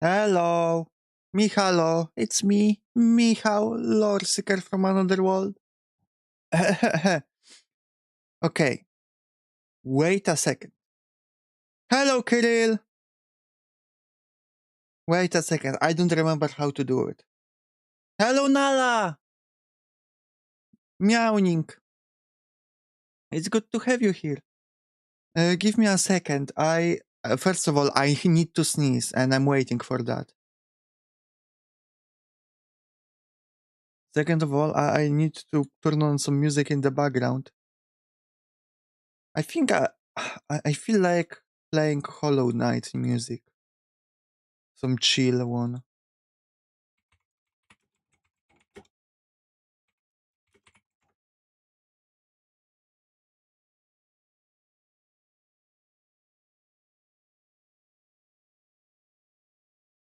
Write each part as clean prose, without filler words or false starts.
Hello. Mihalo. It's me, Mihau, Loreseeker from another world. Okay. Wait a second. Hello, Kirill. Wait a second. I don't remember how to do it. Hello, Nala. Meowing. It's good to have you here. Give me a second. First of all, I need to sneeze, and I'm waiting for that. Second of all, I need to turn on some music in the background. I think I feel like playing Hollow Knight music. Some chill one.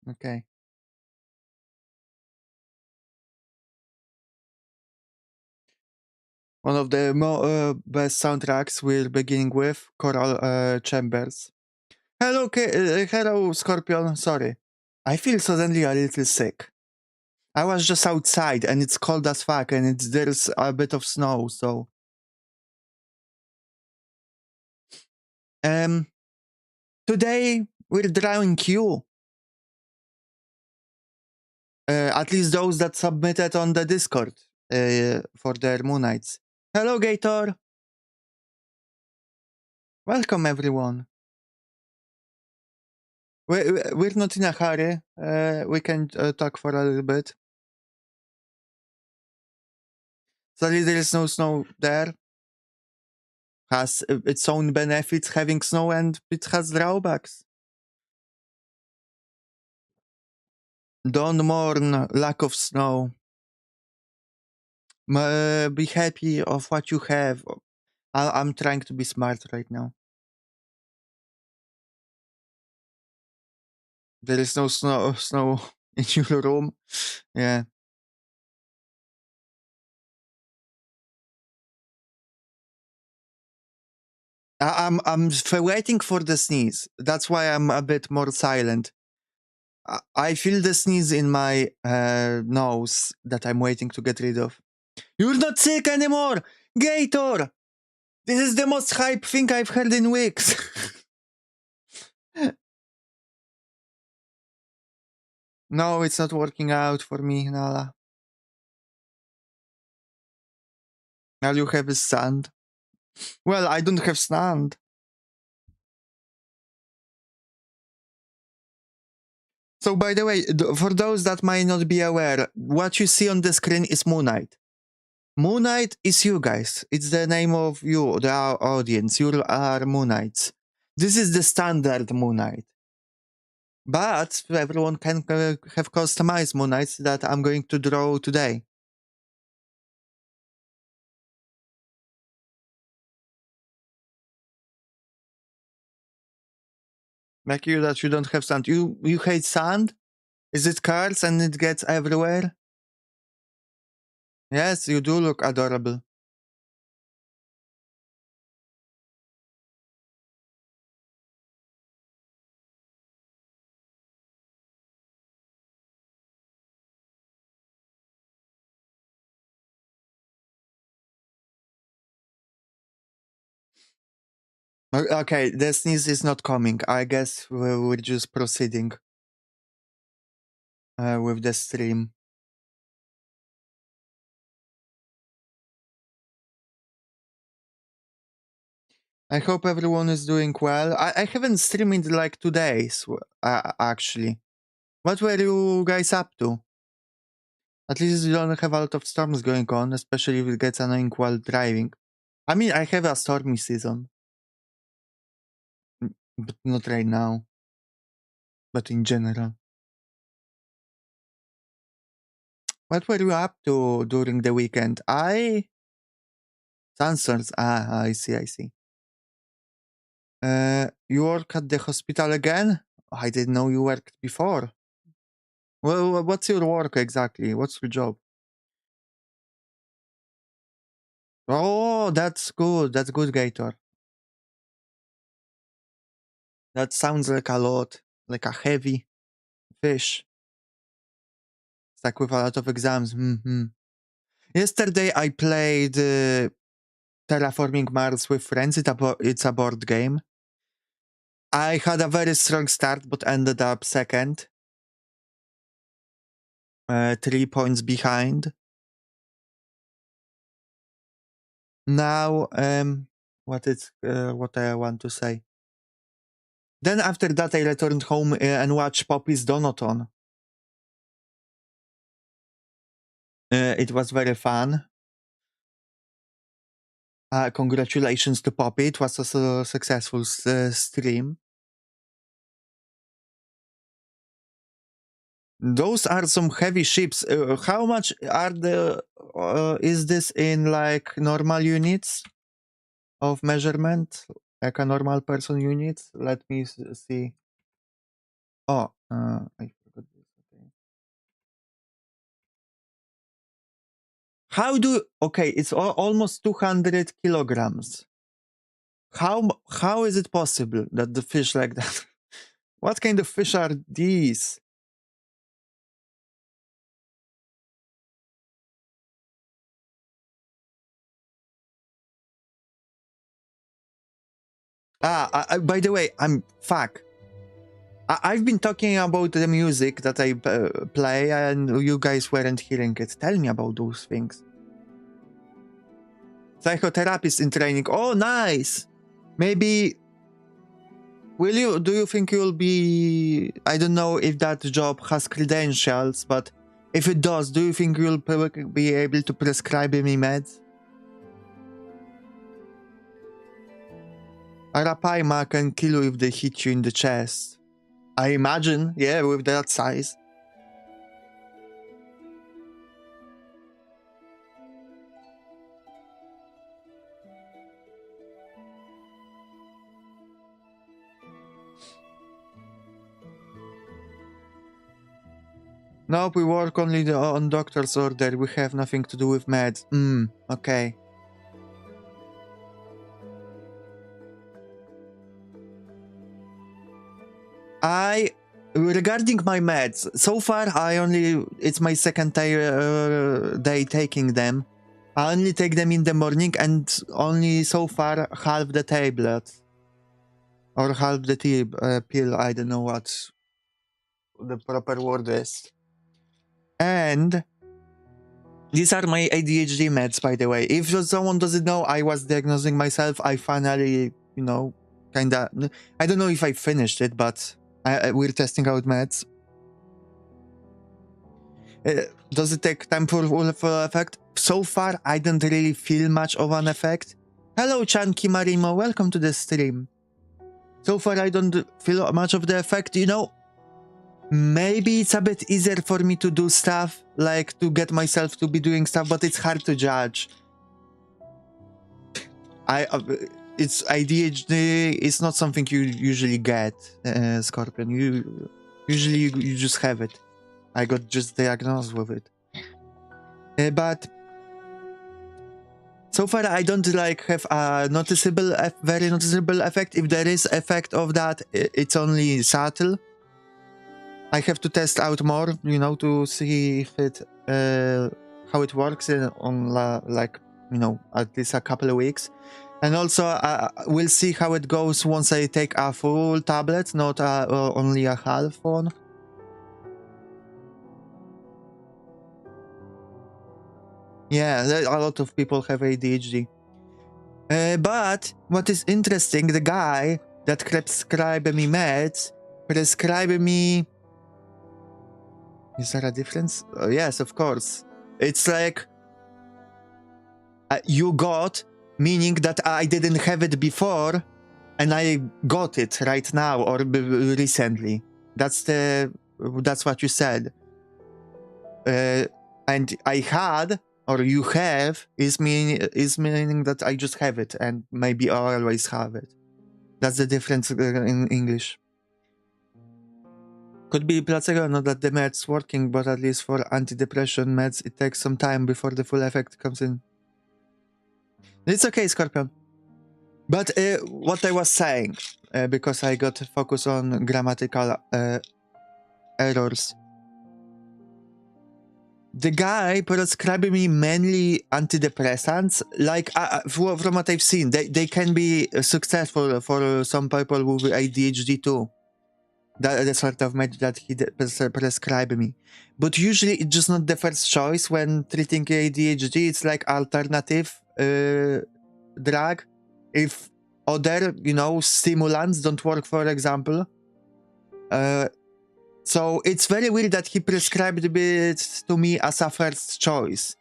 Okay. One of the best soundtracks we're beginning with, Choral Chambers. Hello, hello, Scorpion. Sorry. I feel suddenly a little sick. I was just outside and it's cold as fuck and there's a bit of snow, so... Today, we're drawing you. At least those that submitted on the Discord for their moonites. Hello, Gator. Welcome, everyone. We're not in a hurry. We can talk for a little bit. Sorry, there is no snow there. Has its own benefits having snow and it has drawbacks. Don't mourn lack of snow. Be happy of what you have. I'm trying to be smart right now. There is no snow in your room. Yeah. I'm waiting for the sneeze. That's why I'm a bit more silent. I feel the sneeze in my nose that I'm waiting to get rid of. You're not sick anymore! Gator! This is the most hype thing I've heard in weeks. No, it's not working out for me, Nala. All you have is sand. Well, I don't have sand. So, by the way, for those that might not be aware, what you see on the screen is Moonite. Moonite is you guys. It's the name of you, the audience. You are Moonites. This is the standard Moonite. But everyone can have customized Moonites that I'm going to draw today. Like you, that you don't have sand. You hate sand? Is it curls and it gets everywhere? Yes, you do look adorable. Okay, the sneeze is not coming. I guess we're just proceeding with the stream. I hope everyone is doing well. I haven't streamed in like 2 days, actually. What were you guys up to? At least you don't have a lot of storms going on, especially if it gets annoying while driving. I mean, I have a stormy season. But not right now. But in general. What were you up to during the weekend? Sunstorms. I see. You work at the hospital again? I didn't know you worked before. Well, what's your work exactly? What's your job? Oh, that's good. That's good, Gator. That sounds like a lot. Like a heavy Fish. Stuck with a lot of exams. Yesterday I played Terraforming Mars with friends. It's a board game. I had a very strong start, but ended up second. 3 points behind. Now, what I want to say. Then after that, I returned home and watched Poppy's Donaton. It was very fun. Congratulations to Poppy. It was a successful stream. Those are some heavy ships. How much are is this in like normal units of measurement? Like a normal person unit? Let me see. Oh, I forgot this. Okay. Okay, it's almost 200 kilograms. How is it possible that the fish like that? What kind of fish are these? By the way, I've been talking about the music that I play, and you guys weren't hearing it. Tell me about those things. Psychotherapist in training. Oh, nice. Maybe. Do you think you'll be? I don't know if that job has credentials, but if it does, do you think you'll be able to prescribe me meds? Arapaima can kill you if they hit you in the chest. I imagine, yeah, with that size. Nope, we work only on doctor's order. We have nothing to do with meds. Okay. Regarding my meds, so far it's my second day taking them. I only take them in the morning, and only so far half the tablet. Or half the pill, I don't know what the proper word is. And these are my ADHD meds, by the way. If someone doesn't know, I was diagnosing myself. I finally, kinda, I don't know if I finished it, but we're testing out meds. Does it take time for full effect? So far, I don't really feel much of an effect. Hello, Chanki Marimo. Welcome to the stream. So far, I don't feel much of the effect. Maybe it's a bit easier for me to do stuff, like to get myself to be doing stuff, but it's hard to judge. It's ADHD. It's not something you usually get, Scorpion. Usually you just have it. I got just diagnosed with it. But so far I don't have a very noticeable effect. If there is effect of that, it's only subtle. I have to test out more, to see if how it works on at least a couple of weeks. And also we'll see how it goes once I take a full tablet, not only a half one. Yeah, a lot of people have ADHD. But what is interesting, the guy that prescribed me meds prescribed me... Is there a difference? Yes, of course. It's like you got, meaning that I didn't have it before, and I got it right now or recently. That's what you said. And I had, or you have, is meaning that I just have it, and maybe I always have it. That's the difference in English. Could be placebo, not that the meds working, but at least for antidepressant meds, it takes some time before the full effect comes in. It's okay, Scorpion. But what I was saying, because I got focused on grammatical errors. The guy prescribed me mainly antidepressants. Like from what I've seen, they can be successful for some people with ADHD too. The sort of med that he prescribed me. But usually it's just not the first choice when treating ADHD. It's like alternative drug. If other, stimulants don't work, for example. So it's very weird that he prescribed it to me as a first choice.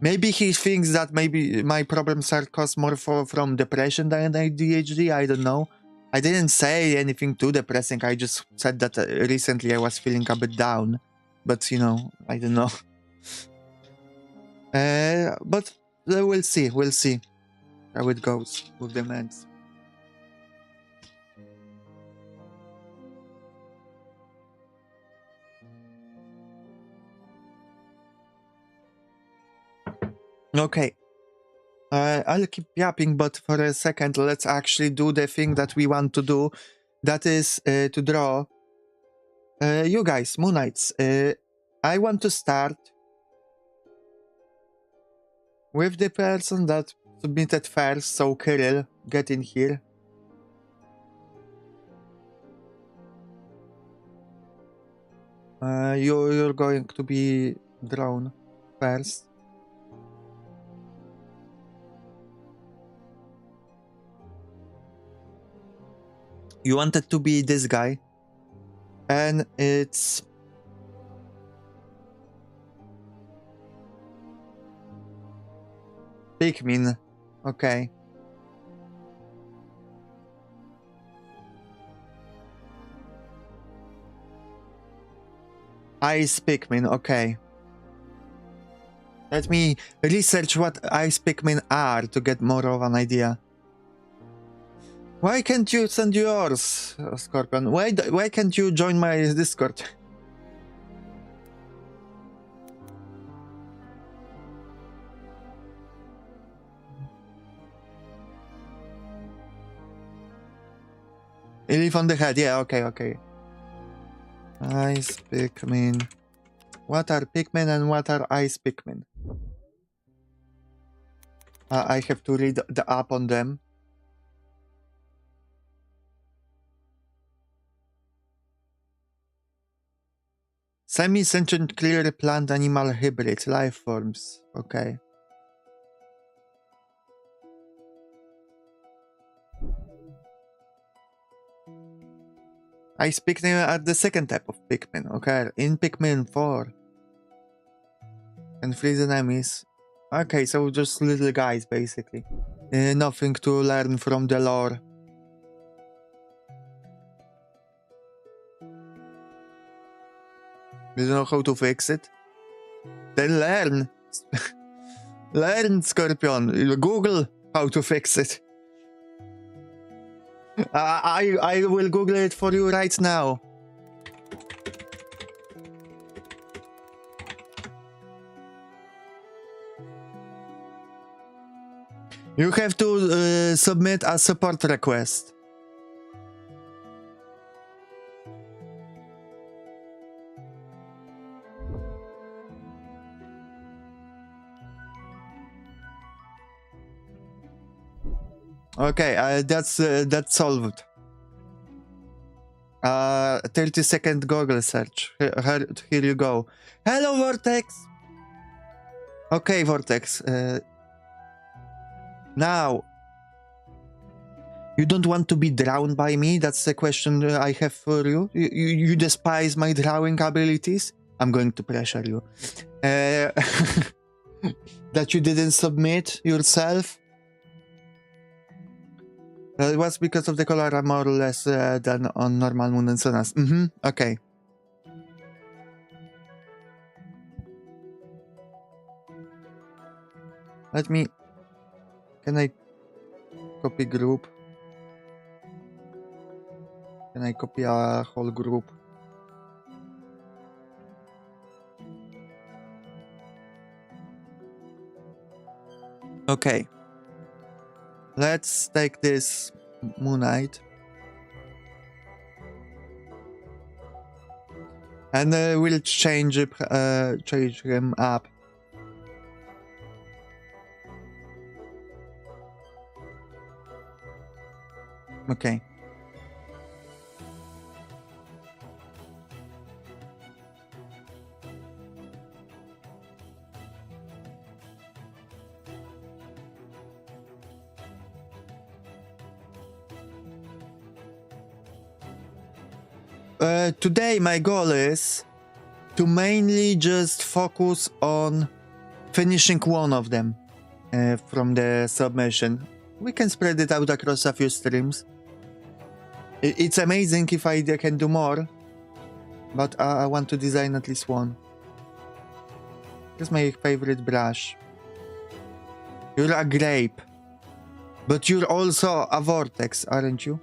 Maybe he thinks that maybe my problems are caused more from depression than ADHD. I don't know. I didn't say anything too depressing. I just said that recently I was feeling a bit down. But, I don't know. But we'll see. We'll see how it goes with the meds. Okay. I'll keep yapping, but for a second, let's actually do the thing that we want to do. That is to draw you guys, moonites. I want to start with the person that submitted first. So Kirill, get in here. You're going to be drawn first. You wanted to be this guy. And it's... Pikmin. Okay. Ice Pikmin, okay. Let me research what Ice Pikmin are to get more of an idea. Why can't you send yours, Scorpion? Why can't you join my Discord? You live on the head, yeah, okay. Ice Pikmin. What are Pikmin and what are Ice Pikmin? I have to read the app on them. Semi-sentient clear plant animal hybrid life forms. Okay. Ice Pikmin are the second type of Pikmin. Okay. In Pikmin 4. And freeze enemies. Okay, so just little guys basically. Nothing to learn from the lore. You don't know how to fix it? Then learn. Learn, Scorpion. Google how to fix it. I will Google it for you right now. You have to submit a support request. Okay, that's solved. 30-second Google search. Here you go. Hello, Vortex. Okay, Vortex. Now, you don't want to be drowned by me? That's the question I have for you. You despise my drawing abilities? I'm going to pressure you. That you didn't submit yourself? It was because of the color more or less than on normal Moon and Sonas. Okay. Let me... Can I copy group? Can I copy a whole group? Okay. Let's take this moonite. And we'll change him up. Okay. Today my goal is to mainly just focus on finishing one of them from the submission. We can spread it out across a few streams. It's amazing if I can do more, but I want to design at least one. Here's my favorite brush. You're a grape, but you're also a vortex, aren't you?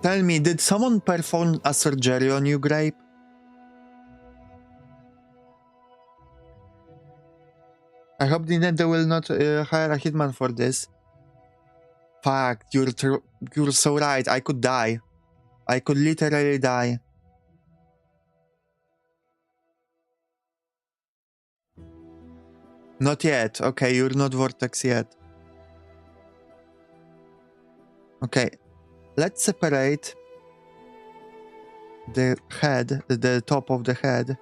Tell me, did someone perform a surgery on you, Grape? I hope Nintendo will not hire a hitman for this. Fuck, you're so right. I could die. I could literally die. Not yet. Okay, you're not Vortex yet. Okay. Let's separate the head, the top of the head.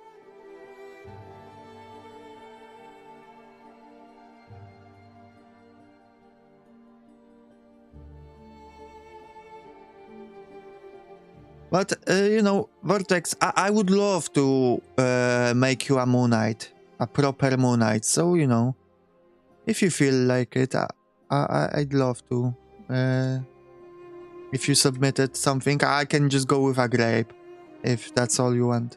But, you know, Vortex, I would love to make you a moonite, a proper moonite. So, you know, if you feel like it, I'd love to. If you submitted something, I can just go with a grape, if that's all you want.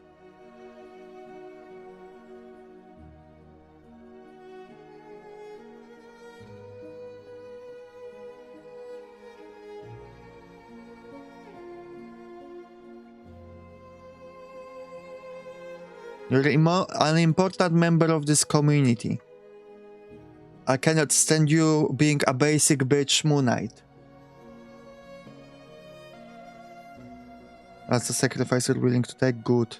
You're an important member of this community. I cannot stand you being a basic bitch moonite. That's a sacrifice you're willing to take. Good.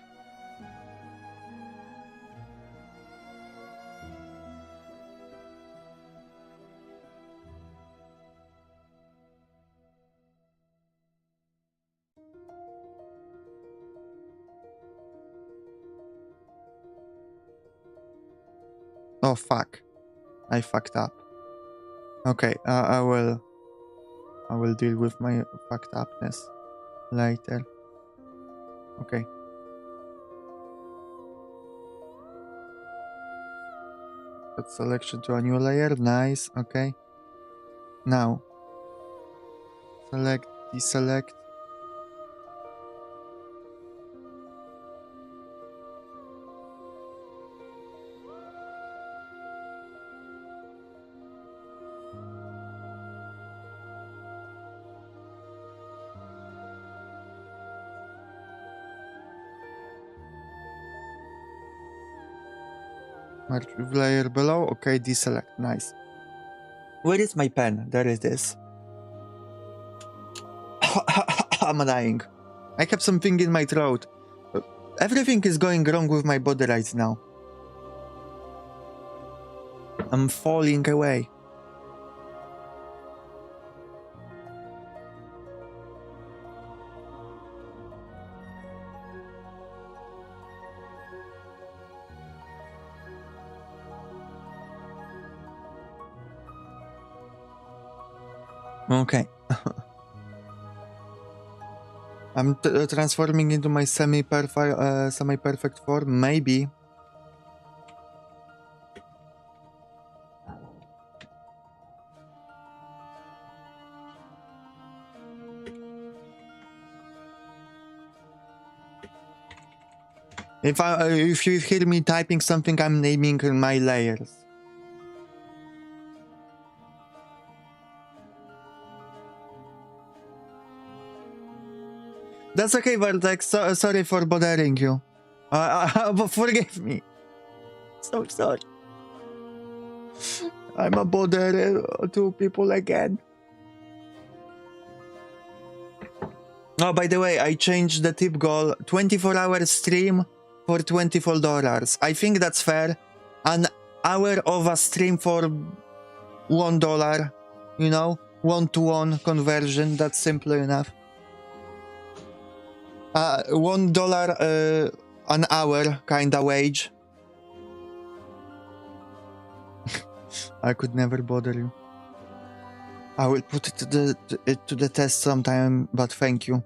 Oh fuck. I fucked up. Okay, I will deal with my fucked upness later. Okay. Put selection to a new layer. Nice. Okay. Now, select, deselect. Merge with layer below. Okay, deselect. Nice. Where is my pen? There it is. I'm dying. I have something in my throat. Everything is going wrong with my body right now. I'm falling away. Okay. I'm transforming into my semi-perfect form, maybe. If you hear me typing something, I'm naming my layers. That's okay, Vortex. Sorry for bothering you. Forgive me. So sorry. I'm a bother to people again. Oh, by the way, I changed the tip goal. 24-hour stream for $24. I think that's fair. An hour of a stream for $1. You know, 1-to-1 conversion. That's simple enough. $1 an hour kinda wage. I could never bother you. I will put it to the test sometime, but thank you.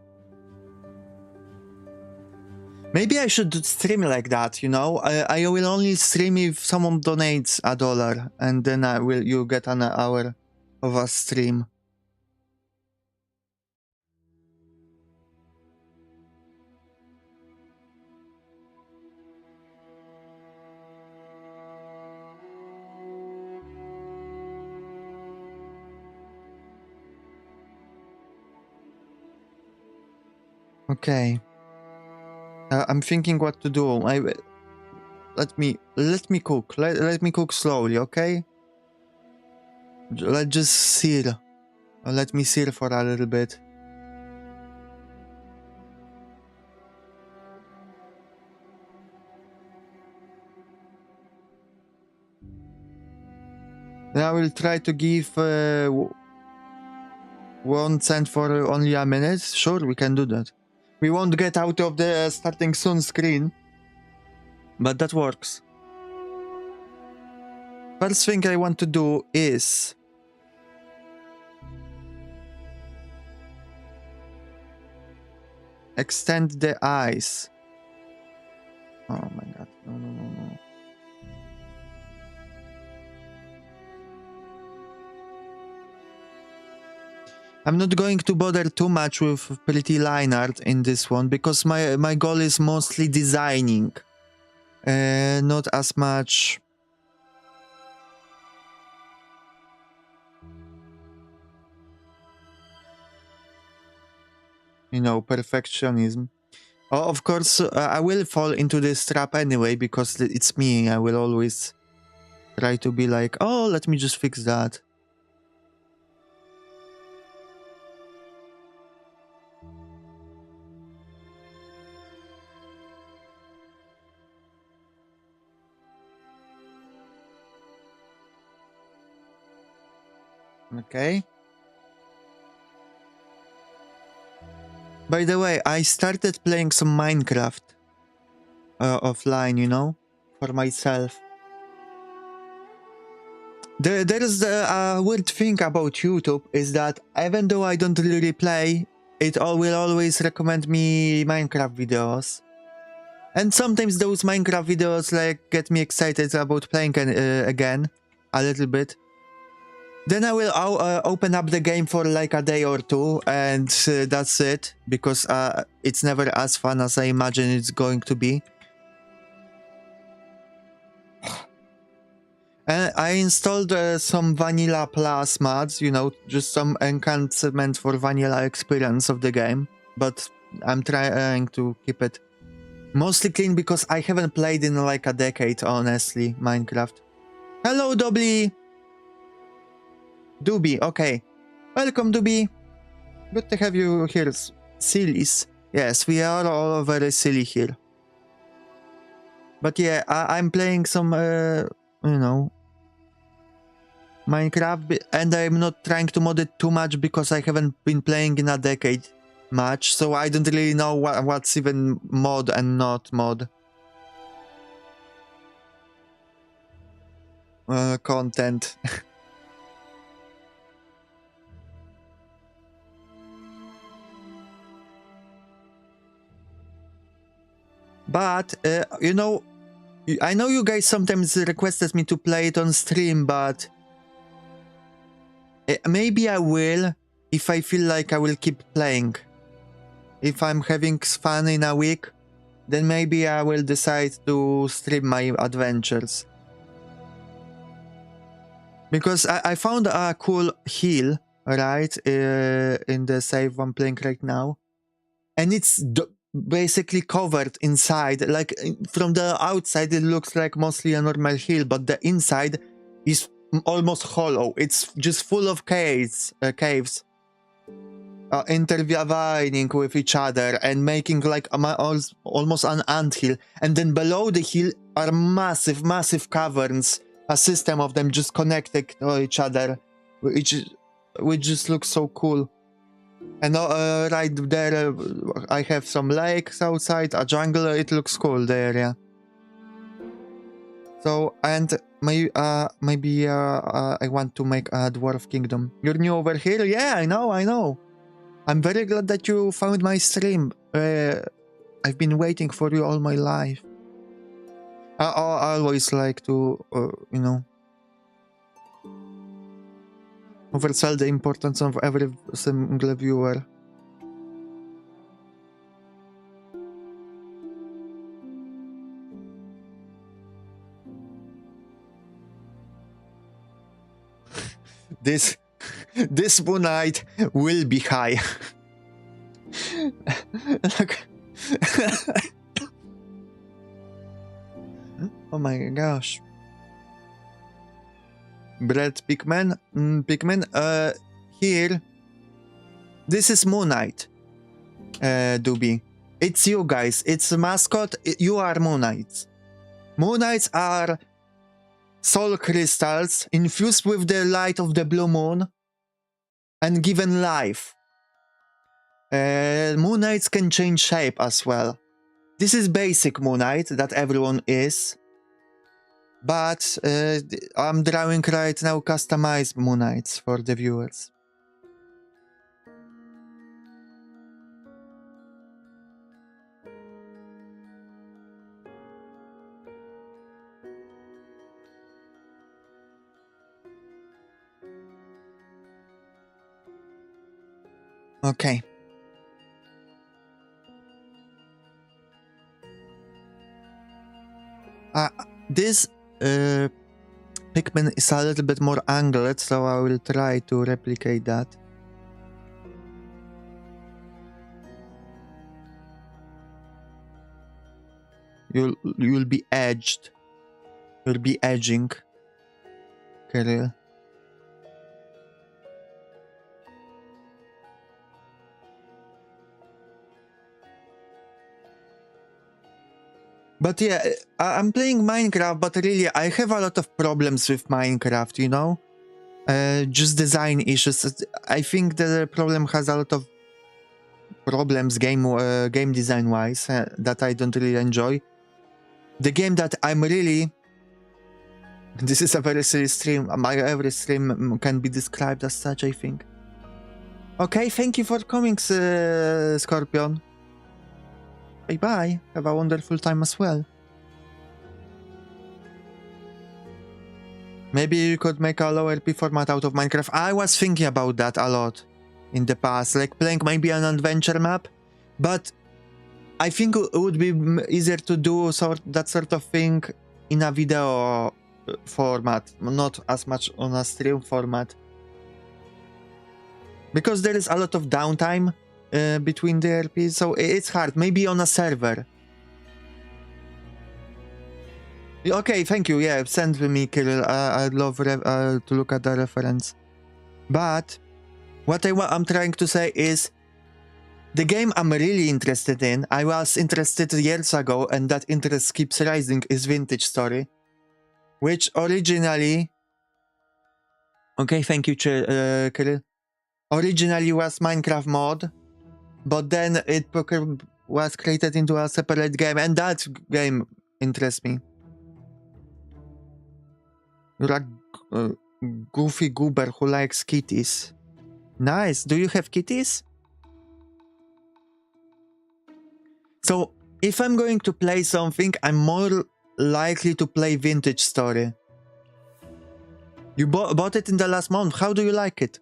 Maybe I should stream like that, you know? I will only stream if someone donates $1, and then you get an hour of a stream. Okay. I'm thinking what to do. Let me cook. Let me cook slowly, okay? Let's just sear. Let me sear for a little bit. Then I will try to give 1 cent for only a minute. Sure, we can do that. We won't get out of the starting soon screen, but that works. First thing I want to do is extend the eyes. Oh my god, no. I'm not going to bother too much with pretty line art in this one because my goal is mostly designing, not as much you know, perfectionism. Oh, of course, I will fall into this trap anyway because it's me. I will always try to be like, oh, let me just fix that. Okay. By the way, I started playing some Minecraft offline, you know, for myself. There's a weird thing about YouTube is that even though I don't really play, it will always recommend me Minecraft videos. And sometimes those Minecraft videos like get me excited about playing again a little bit. Then I will open up the game for like a day or two, and that's it, because it's never as fun as I imagine it's going to be. I installed some Vanilla Plus mods, you know, just some enhancement for vanilla experience of the game, but I'm trying to keep it mostly clean because I haven't played in like a decade, honestly, Minecraft. Hello, Dobby! Doobie, okay. Welcome, Doobie. Good to have you here, sillies. Yes, we are all very silly here. But yeah, I'm playing some, you know, Minecraft, and I'm not trying to mod it too much because I haven't been playing in a decade much, so I don't really know what's even mod and not mod. Content. But, you know, I know you guys sometimes requested me to play it on stream, but maybe I will if I feel like I will keep playing. If I'm having fun in a week, then maybe I will decide to stream my adventures. Because I found a cool hill, right, in the save I'm playing right now. And it's basically covered inside. Like, from the outside, it looks like mostly a normal hill, but the inside is almost hollow. It's just full of caves. intertwining with each other and making like almost an anthill, and then below the hill are massive caverns, a system of them just connected to each other, which just looks so cool. And right there I have some lakes outside, a jungle. It looks cool, the area. So, and maybe I want to make a dwarf kingdom. You're new over here? Yeah, I know. I'm very glad that you found my stream. I've been waiting for you all my life. I always like to, you know, oversell the importance of every single viewer. This moonite will be high. Look. Oh my gosh. Bread pigmen. Here. This is moonite. Doobie. It's you guys. It's a mascot. You are moonites. Moonites are soul crystals infused with the light of the blue moon and given life. Moonites can change shape as well. This is basic moonite that everyone is, but I'm drawing right now customized moonites for the viewers. Okay. This pigment is a little bit more angled, so I will try to replicate that. You'll be edged. You'll be edging, Kirill. But yeah, I'm playing Minecraft, but really I have a lot of problems with Minecraft, you know? Just design issues. I think the problem has a lot of problems game design wise that I don't really enjoy. The game that I'm really... This is a very silly stream. Every stream can be described as such, I think. Okay, thank you for coming, Scorpion. Bye-bye. Have a wonderful time as well. Maybe you could make a low RP format out of Minecraft. I was thinking about that a lot in the past, like playing maybe an adventure map, but I think it would be easier to do that sort of thing in a video format, not as much on a stream format. Because there is a lot of downtime between the RPs, so it's hard. Maybe on a server. Okay, thank you. Yeah, send me, Kirill. I'd love to look at the reference. But what I'm trying to say is, the game I'm really interested in, I was interested years ago, and that interest keeps rising, is Vintage Story, which originally... Okay, thank you, Kirill. Originally was Minecraft mod, but then it was created into a separate game, and that game interests me. You're a goofy goober who likes kitties. Nice. Do you have kitties? So, if I'm going to play something, I'm more likely to play Vintage Story. You bought it in the last month. How do you like it?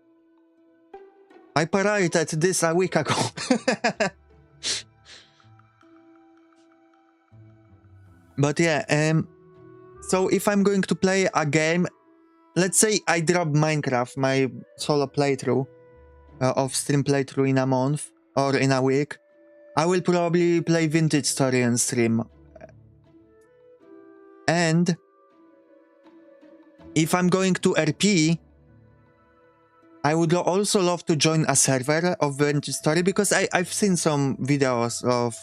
I pirated this a week ago. But yeah, so if I'm going to play a game, let's say I drop Minecraft, my solo playthrough, off-stream playthrough in a month or in a week, I will probably play Vintage Story on stream. And if I'm going to RP, I would also love to join a server of Vintage Story because I've seen some videos of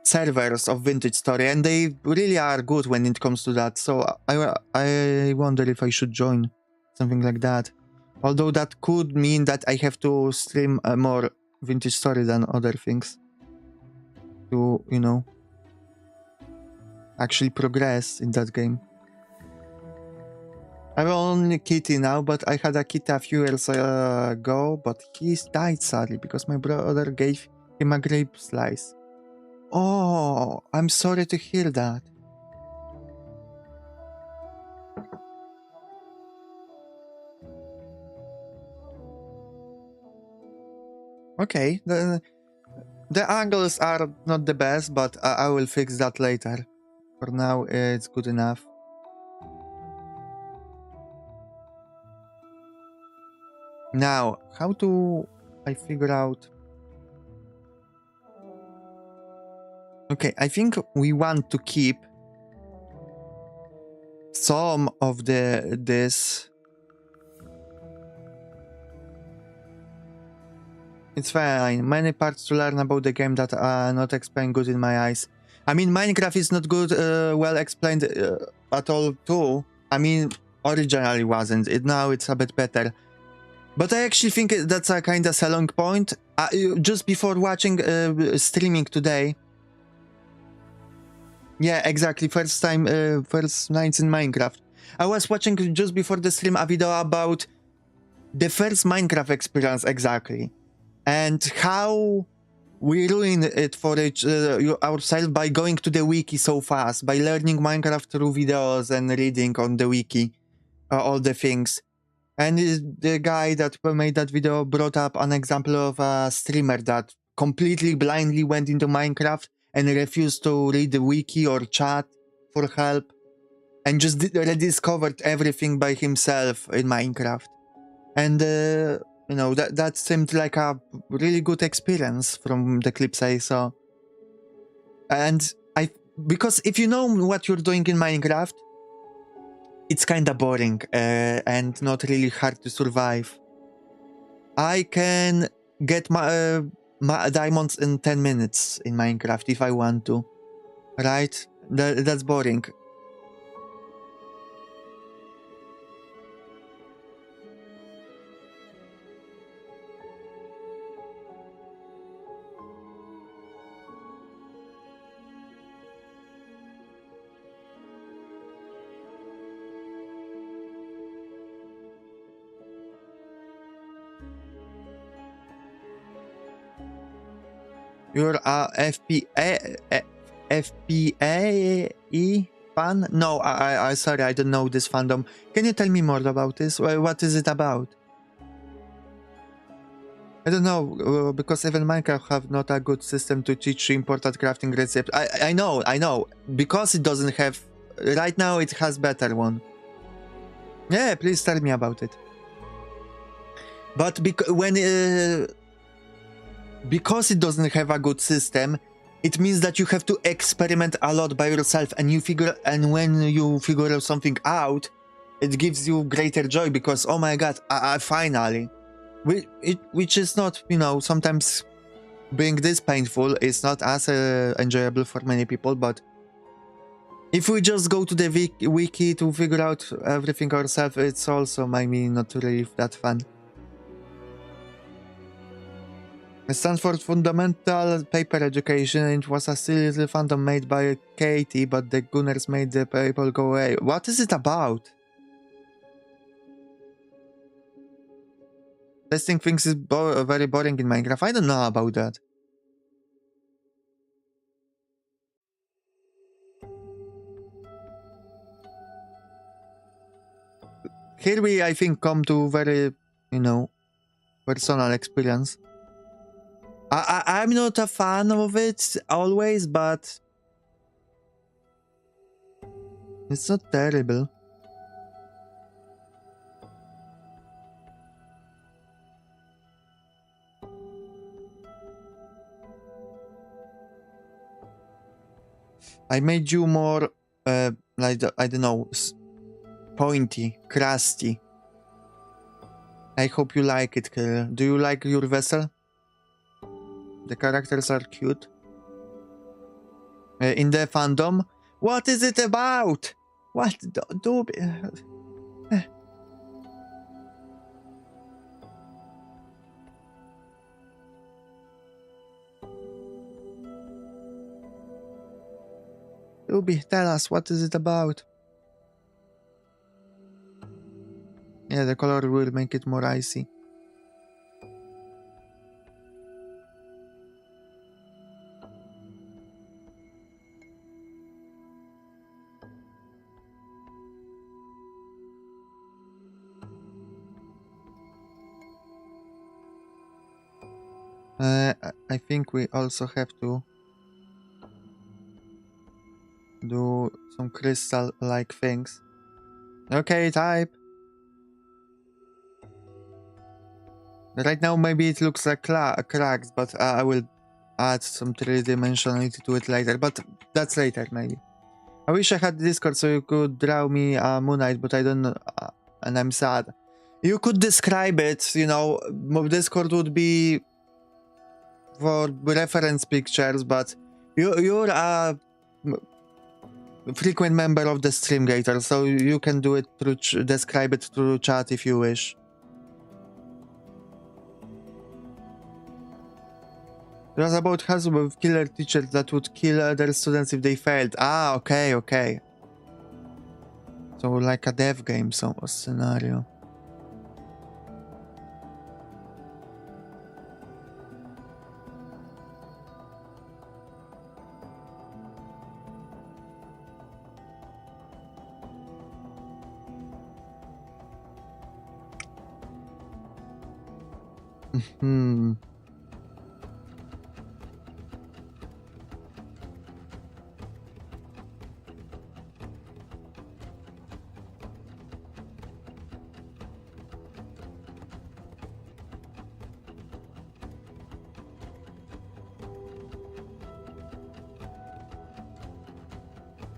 servers of Vintage Story and they really are good when it comes to that. So I wonder if I should join something like that. Although that could mean that I have to stream more Vintage Story than other things to, you know, actually progress in that game. I'm only kitty now, but I had a kitty a few years ago, but he died sadly because my brother gave him a grape slice. Oh, I'm sorry to hear that. Okay, the angles are not the best, but I will fix that later. For now, it's good enough. Now, how do I figure out? Okay, I think we want to keep some of this. It's fine. Many parts to learn about the game that are not explained good in my eyes. I mean, Minecraft is not good, well explained at all too. I mean, originally wasn't. Now it's a bit better. But I actually think that's a kind of selling point. Just before watching streaming today. Yeah, exactly. First nights in Minecraft. I was watching just before the stream a video about the first Minecraft experience exactly. And how we ruin it for ourselves by going to the wiki so fast, by learning Minecraft through videos and reading on the wiki all the things. And the guy that made that video brought up an example of a streamer that completely blindly went into Minecraft and refused to read the wiki or chat for help and just rediscovered everything by himself in Minecraft. And you know, that seemed like a really good experience from the clips I saw. And because if you know what you're doing in Minecraft, it's kind of boring and not really hard to survive. I can get my diamonds in 10 minutes in Minecraft if I want to, right? That's boring. You're a FPAE fan? No, I sorry, I don't know this fandom. Can you tell me more about this? What is it about? I don't know, because even Minecraft have not a good system to teach you important crafting recipe. I know. Because it doesn't have... Right now it has better one. Yeah, please tell me about it. But because it doesn't have a good system, it means that you have to experiment a lot by yourself, and when you figure something out, it gives you greater joy because, oh my god, I finally, which is not, you know, sometimes being this painful is not as enjoyable for many people. But if we just go to the wiki to figure out everything ourselves, it's also maybe not really that fun. It stands for Fundamental Paper Education. It was a silly fandom made by Katie, but the Gunners made the people go away. What is it about? Testing things is very boring in Minecraft. I don't know about that. Here we, I think, come to very, you know, personal experience. I'm not a fan of it always, but it's not terrible. I made you more, like, I don't know, pointy, crusty. I hope you like it, Kirill. Do you like your vessel? The characters are cute. In the fandom? What is it about? What? Do Ruby, tell us, what is it about? Yeah, the color will make it more icy. I think we also have to do some crystal-like things. Okay, type. Right now, maybe it looks like cracks, but I will add some three-dimensionality to it later. But that's later, maybe. I wish I had Discord so you could draw me a moonite, but I don't know, and I'm sad. You could describe it, you know, Discord would be for reference pictures, but you're a frequent member of the stream gator, so you can do it through describe it through chat if you wish. It was about husband with killer teachers that would kill other students if they failed. Ah, okay, okay. So like a dev game scenario. Hmm.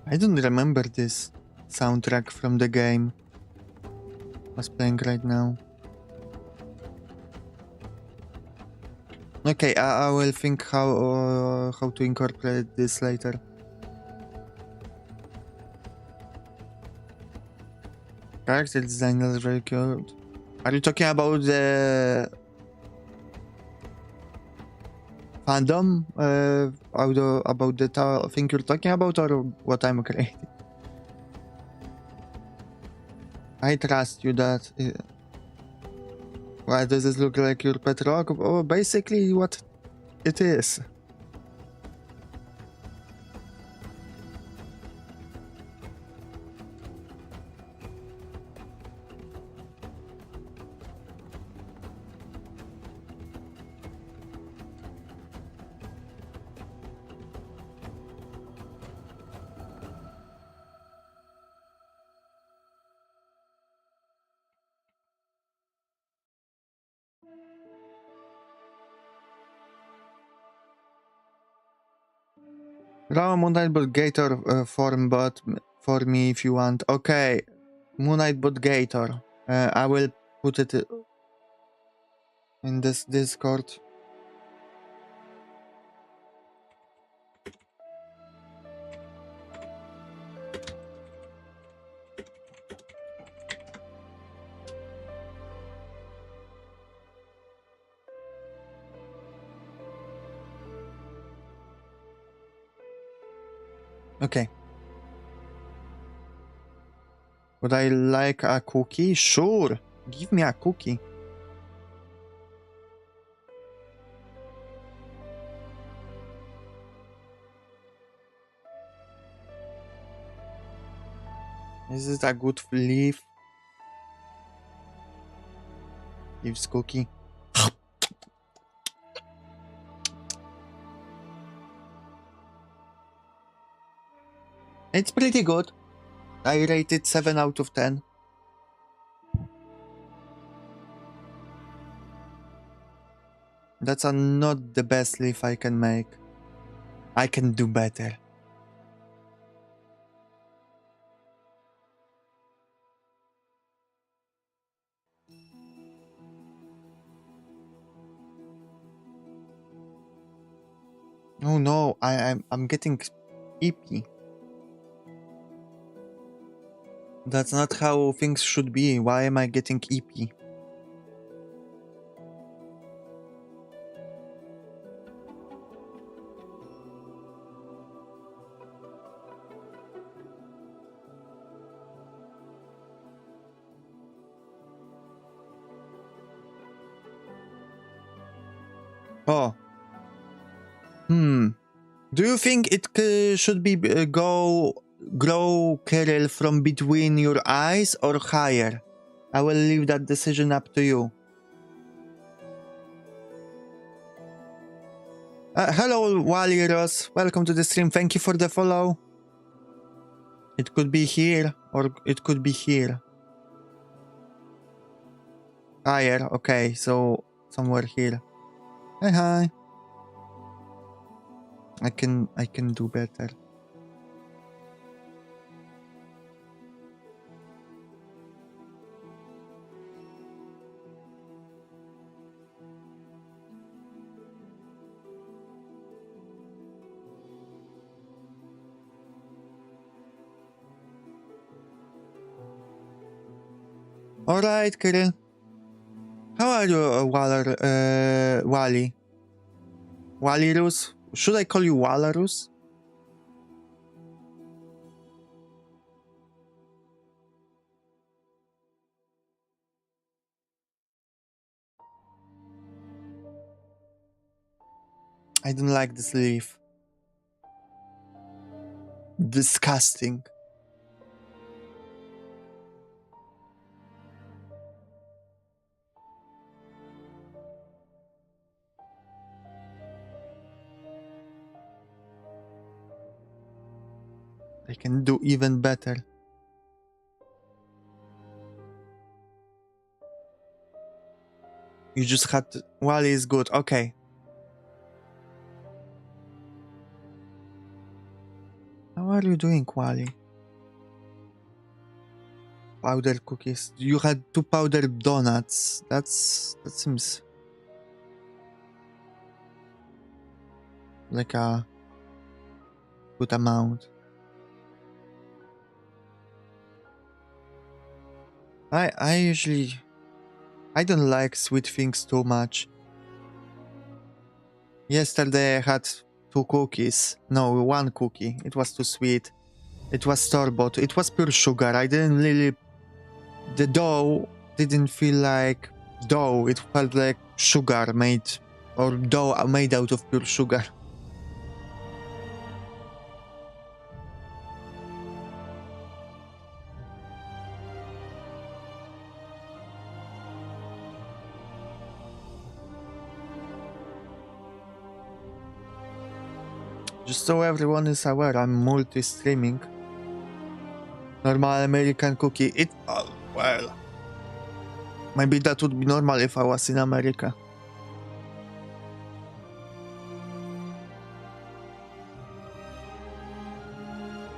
I don't remember this soundtrack from the game I was playing right now. Okay, I will think how to incorporate this later. Character design is very cute. Are you talking about the fandom? About the thing you're talking about, or what I'm creating? I trust you that. Why does it look like your pet rock? Oh, basically what it is. Raw Moonlight Bot Gator form bot for me if you want. Okay, Moonlight Bot Gator. I will put it in this Discord. Okay. Would I like a cookie? Sure. Give me a cookie. Is it a good leaf? Leaves cookie. It's pretty good. I rate it 7 out of 10. That's not the best leaf I can make. I can do better. Oh no, I'm getting ippy. That's not how things should be. Why am I getting ippy? Oh. Do you think it should be grow Kerel from between your eyes or higher? I will leave that decision up to you. Hello, Wally Ross. Welcome to the stream. Thank you for the follow. It could be here or it could be here. Higher. Okay, so somewhere here. Hi. I can do better. All right, Kirill. How are you, Wally? Walirus? Should I call you Walrus? I don't like this leaf. Disgusting. I can do even better. You just had to... Wally is good. Okay. How are you doing, Wally? Powder cookies. You had 2 powdered donuts. That seems like a good amount. I usually... I don't like sweet things too much. Yesterday I had 2 cookies. No, 1 cookie. It was too sweet. It was store-bought. It was pure sugar. I didn't really... The dough didn't feel like dough. It felt like sugar made... Or dough made out of pure sugar. Just so everyone is aware, I'm multi-streaming. Normal American cookie. Well... Maybe that would be normal if I was in America.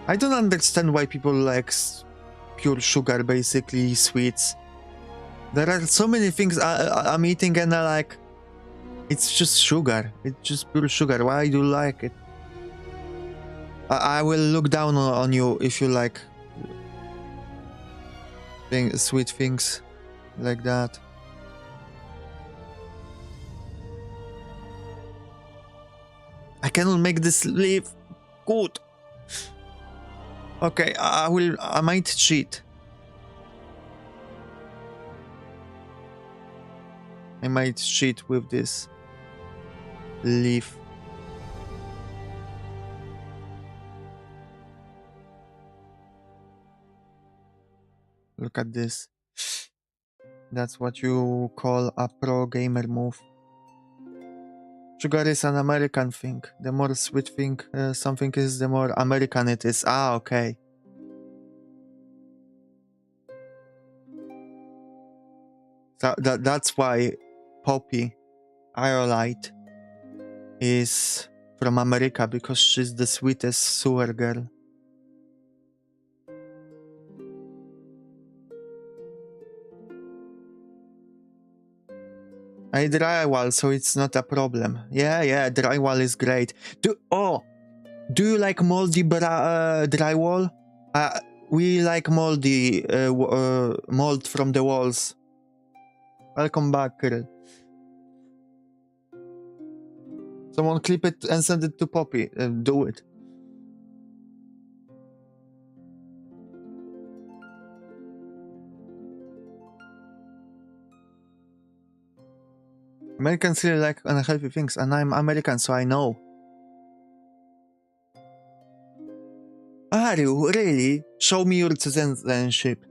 I don't understand why people like pure sugar, basically sweets. There are so many things I'm eating and I like... It's just sugar. It's just pure sugar. Why do you like it? I will look down on you if you like sweet things like that. I cannot make this leaf good. Okay, I might cheat. I might cheat with this leaf. Look at this. That's what you call a pro gamer move. Sugar is an American thing. The more sweet thing something is, the more American it is. Ah, okay. So that's why Poppy Iolite is from America, because she's the sweetest sewer girl. I drywall, so it's not a problem. Yeah, drywall is great. Do you like moldy drywall? We like moldy mold from the walls. Welcome back, Kirill. Someone clip it and send it to Poppy. Do it. Americans really like unhealthy things, and I'm American, so I know. Are you really? Show me your citizenship.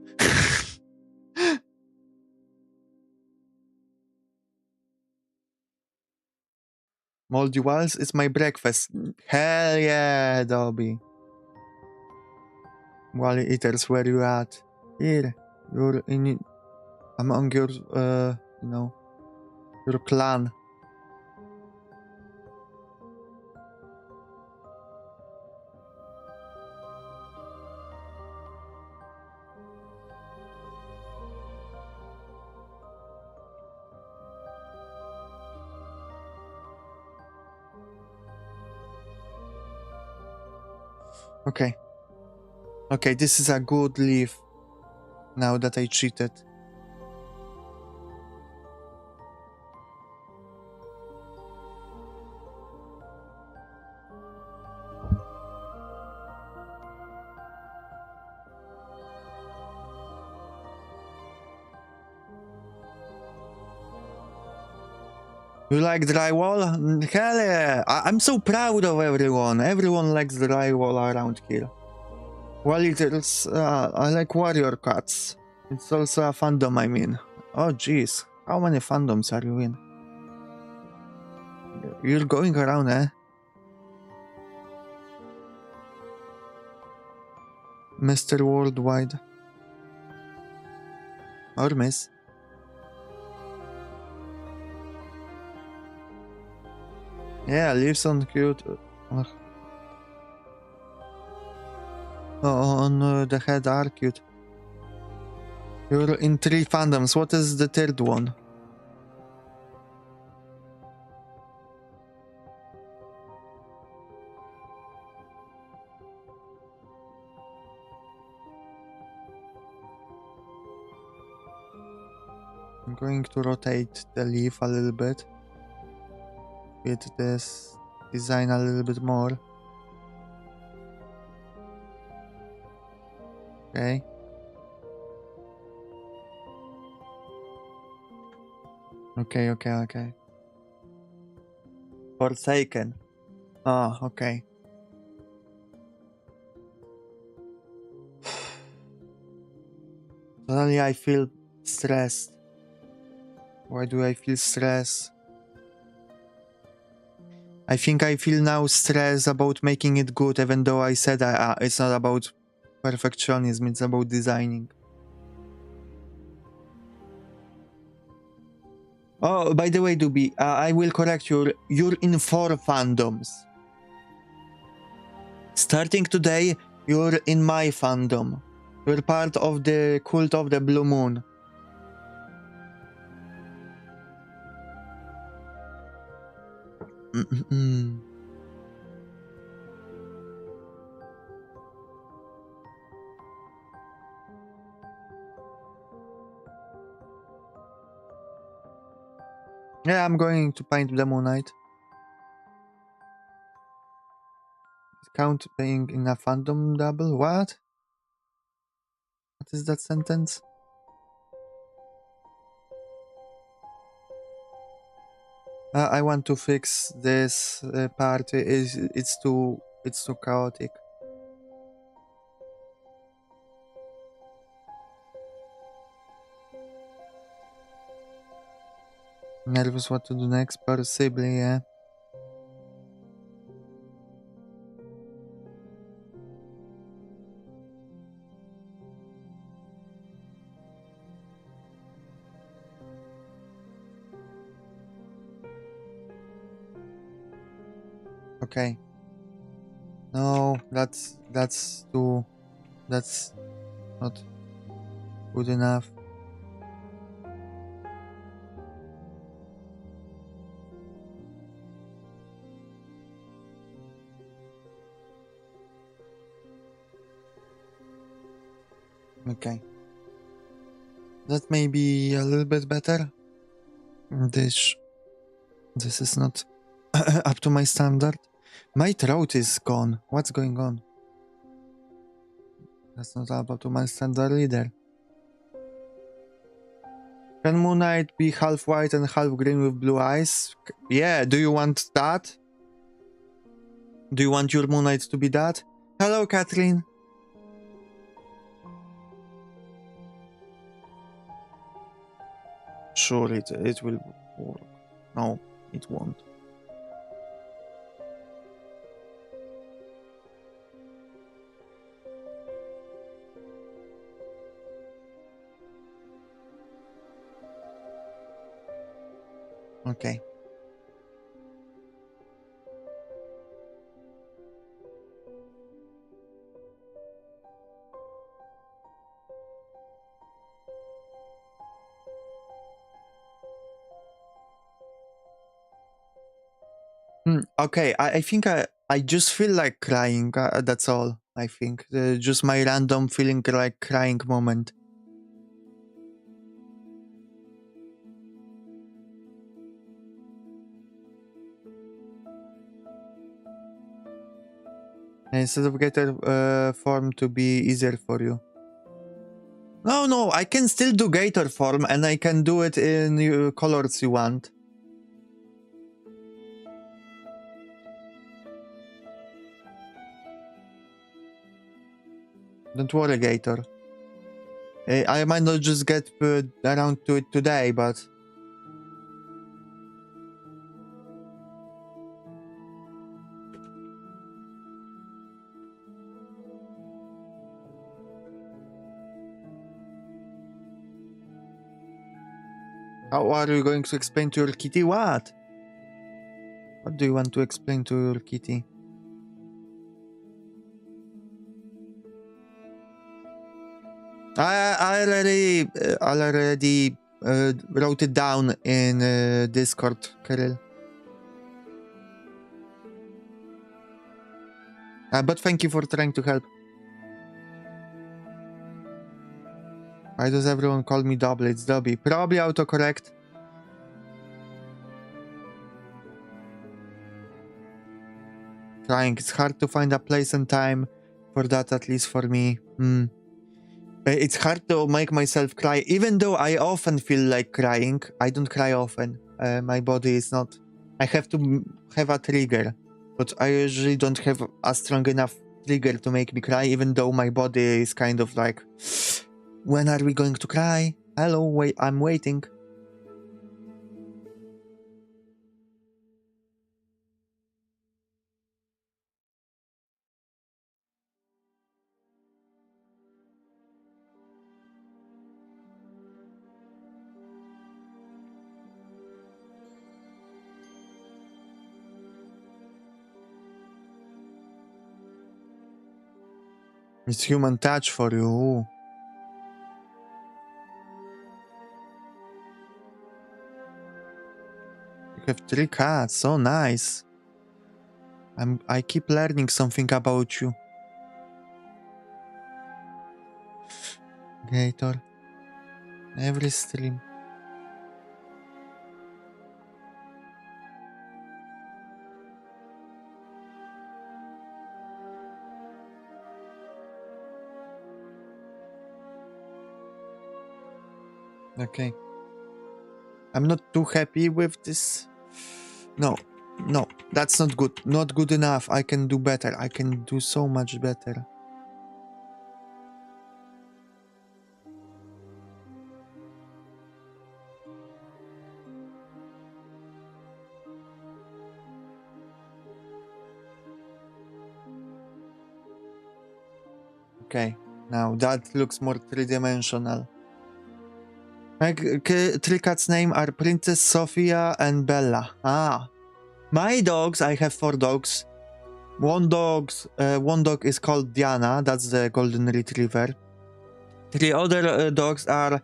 Moldy walls is my breakfast. Hell yeah, Dobby. Wally eaters, where you at? Here, you're in among your, you know, your clan. Okay. Okay, this is a good leaf. Now that I cheated. You like drywall? Hell yeah! I'm so proud of everyone. Everyone likes drywall around here. Well, I like warrior cats. It's also a fandom, I mean. Oh, jeez. How many fandoms are you in? You're going around, eh? Mr. Worldwide. Or Miss. Yeah, leaves on cute. On the head are cute. You're in 3 fandoms. What is the 3rd one? I'm going to rotate the leaf a little bit. Fit this design a little bit more. Okay. Okay. Forsaken. Ah, okay. Suddenly I feel stressed. Why do I feel stressed? I think I feel now stressed about making it good, even though I said it's not about perfectionism, it's about designing. Oh, by the way, Dubi, I will correct you. You're in 4 fandoms. Starting today, you're in my fandom. You're part of the cult of the Blue Moon. Yeah, I'm going to paint the moonite. Count being in a fandom double? What? What is that sentence? I want to fix this part. It's too chaotic. Nervous what to do next, possibly, yeah. Okay. No, that's not good enough. Okay. That may be a little bit better. This is not up to my standard. My throat is gone. What's going on? That's not up to my standard either. Can Moonite be half white and half green with blue eyes? Yeah, do you want that? Do you want your Moonite to be that? Hello, Catherine. Sure, it will work. No, it won't. Okay. Okay, I think I just feel like crying. That's all. I think just my random feeling like crying moment. Instead of Gator form to be easier for you. No, I can still do Gator form and I can do it in colors you want. Don't worry, Gator. I might not just get around to it today, but... How are you going to explain to your kitty what? What do you want to explain to your kitty? I already wrote it down in Discord, Kirill. But thank you for trying to help. Why does everyone call me Dobby? It's Dobby. Probably autocorrect. Trying. It's hard to find a place and time for that, at least for me. It's hard to make myself cry, even though I often feel like crying. I don't cry often. My body is not... I have to have a trigger, but I usually don't have a strong enough trigger to make me cry, even though my body is kind of like, when are we going to cry? Hello, wait, I'm waiting. It's human touch for you. You have 3 cats. So nice. I keep learning something about you. Gator. Every stream. Okay. I'm not too happy with this. No, that's not good. Not good enough. I can do better. I can do so much better. Okay, now that looks more three-dimensional. My 3 cats' name are Princess, Sophia, and Bella. My dogs, I have 4 dogs. One dog is called Diana, that's the golden retriever. 3 other dogs are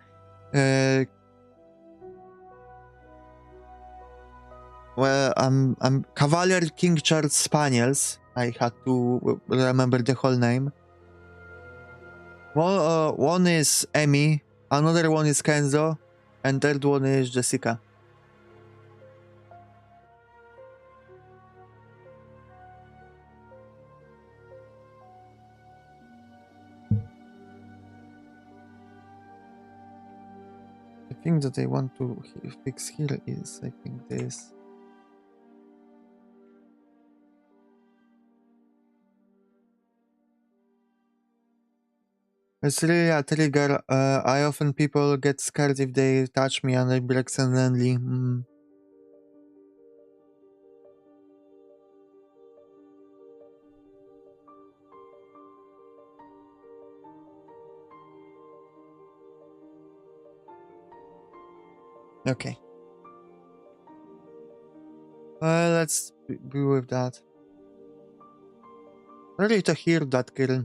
I'm Cavalier King Charles Spaniels. I had to remember the whole name. One is Emmy, another one is Kenzo, and third one is Jessica. The thing that I want to fix here is, I think, this. It's really a trigger. I often people get scared if they touch me and I break suddenly. Okay. Let's be with that. Ready to hear that, Kirill.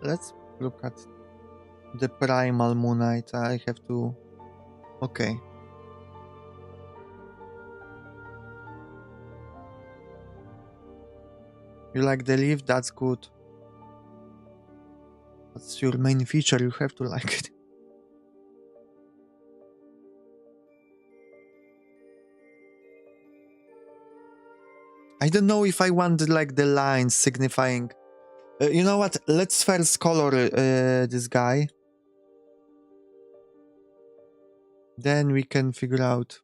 Let's look at the primal moonite. I have to. Okay. You like the leaf? That's good. That's your main feature. You have to like it. I don't know if I want like the lines signifying. You know what? Let's first color this guy. Then we can figure out.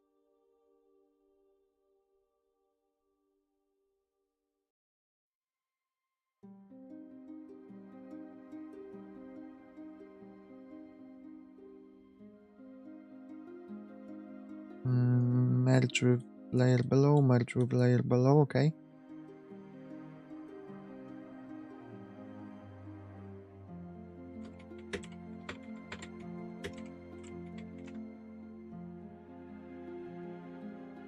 Merge with layer below, merge with layer below, okay.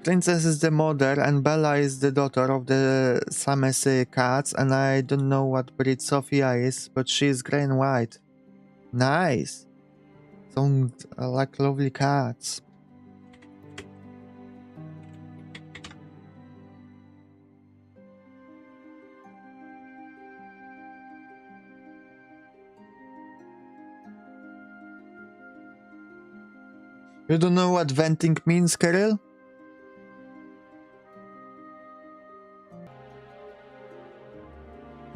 Princess is the mother and Bella is the daughter of the Siamese cats, and I don't know what breed Sophia is, but she's grey and white. Nice. Sound like lovely cats. You don't know what venting means, Kirill?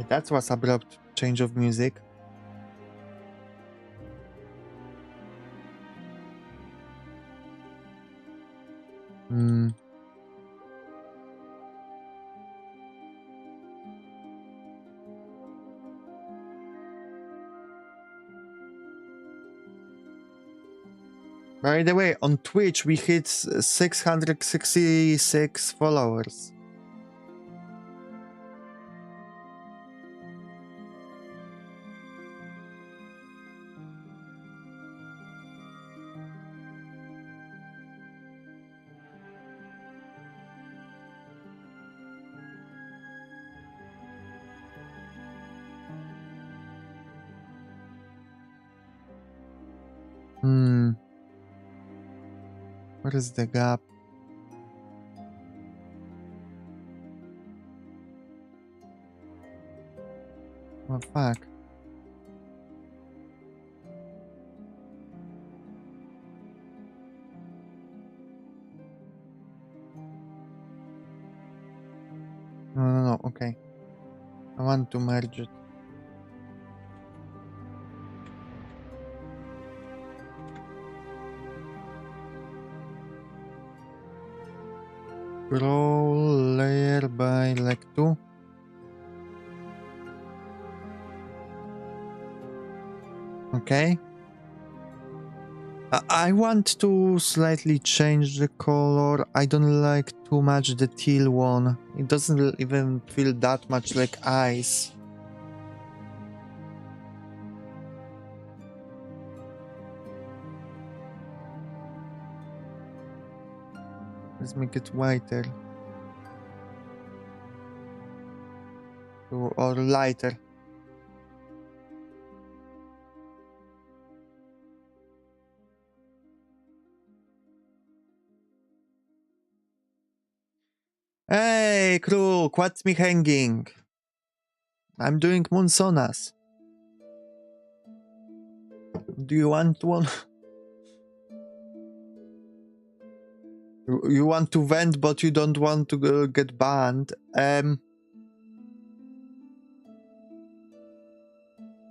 That was abrupt change of music. By the way, on Twitch we hit 666 followers. What is the gap? Oh fuck. No, okay. I want to merge it. Scroll layer by like 2. Okay. I want to slightly change the color. I don't like too much the teal one. It doesn't even feel that much like ice. Let's make it whiter. or lighter. Hey, crew, what's me hanging? I'm doing moonsonas. Do you want one? You want to vent, but you don't want to get banned.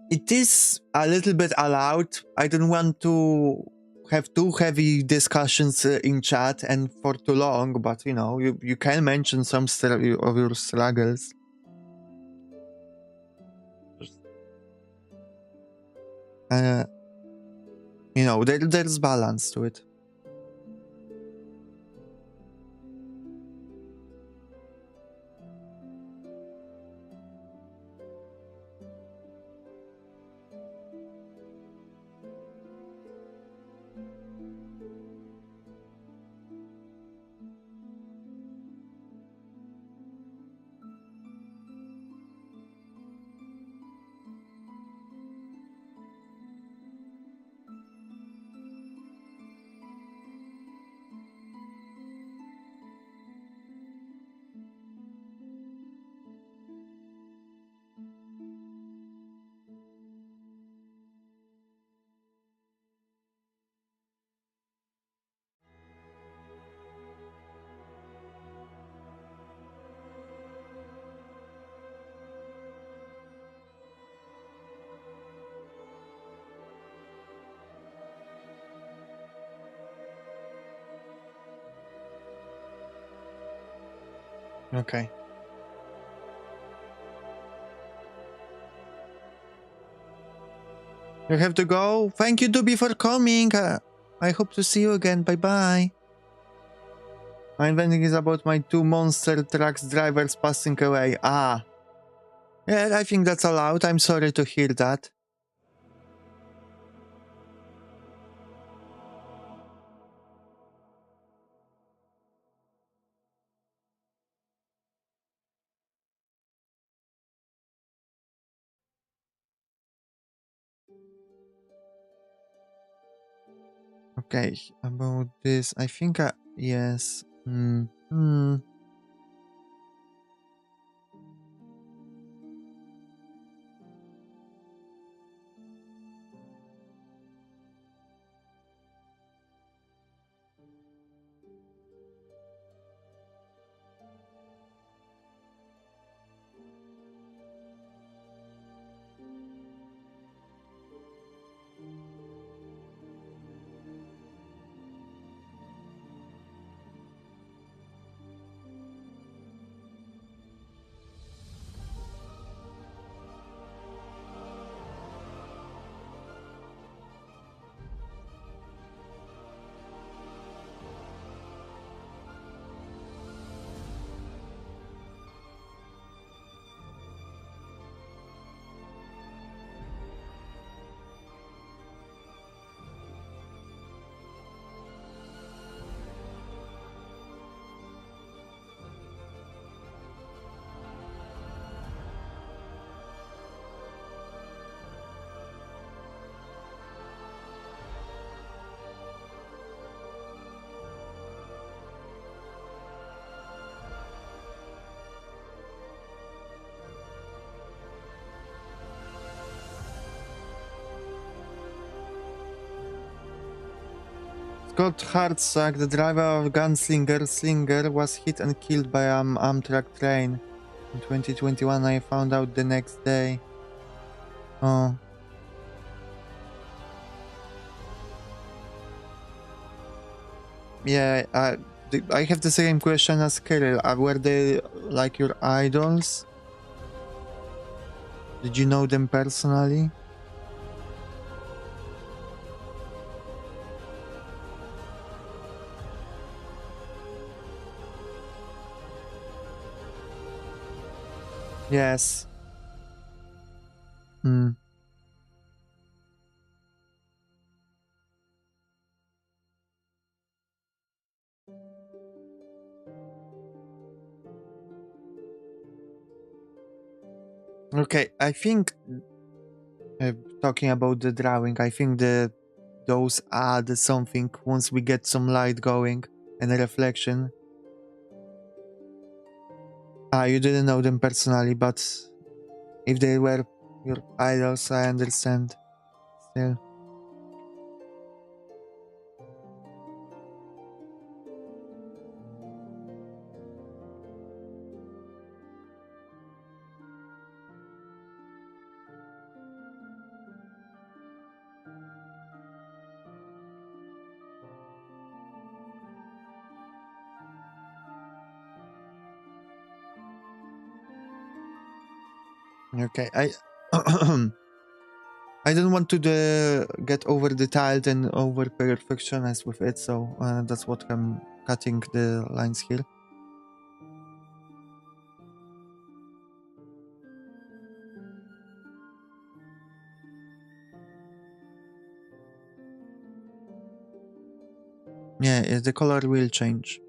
It is a little bit allowed. I don't want to have too heavy discussions in chat and for too long, but you know, you can mention some of your struggles. You know, there's balance to it. Okay. You have to go. Thank you, Duby, for coming. I hope to see you again. Bye-bye. My inventing is about my 2 monster trucks drivers passing away. Ah. Yeah, I think that's allowed. I'm sorry to hear that. Okay, about this, I think yes. Scott Hartsack, the driver of Gunslinger Slinger, was hit and killed by an Amtrak train. In 2021, I found out the next day. Oh. Yeah, I have the same question as Kirill. Were they like your idols? Did you know them personally? Yes. Okay, I think talking about the drawing, I think that those add something once we get some light going and a reflection. You didn't know them personally, but if they were your idols, I understand still. Okay, I I don't want to get over detailed and over perfectionist with it, so that's what I'm cutting the lines here. Yeah, the color will change.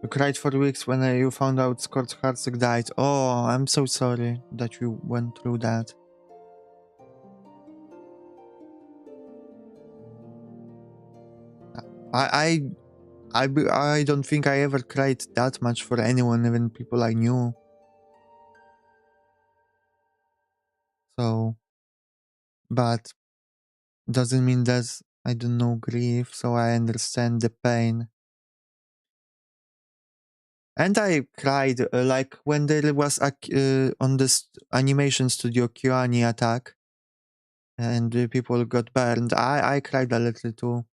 You cried for weeks when you found out Scott Herzog died. Oh, I'm so sorry that you went through that. I don't think I ever cried that much for anyone, even people I knew. So, but doesn't mean that I don't know grief, so I understand the pain. And I cried like when there was on this animation studio Kyoani attack, and people got burned. I cried a little too,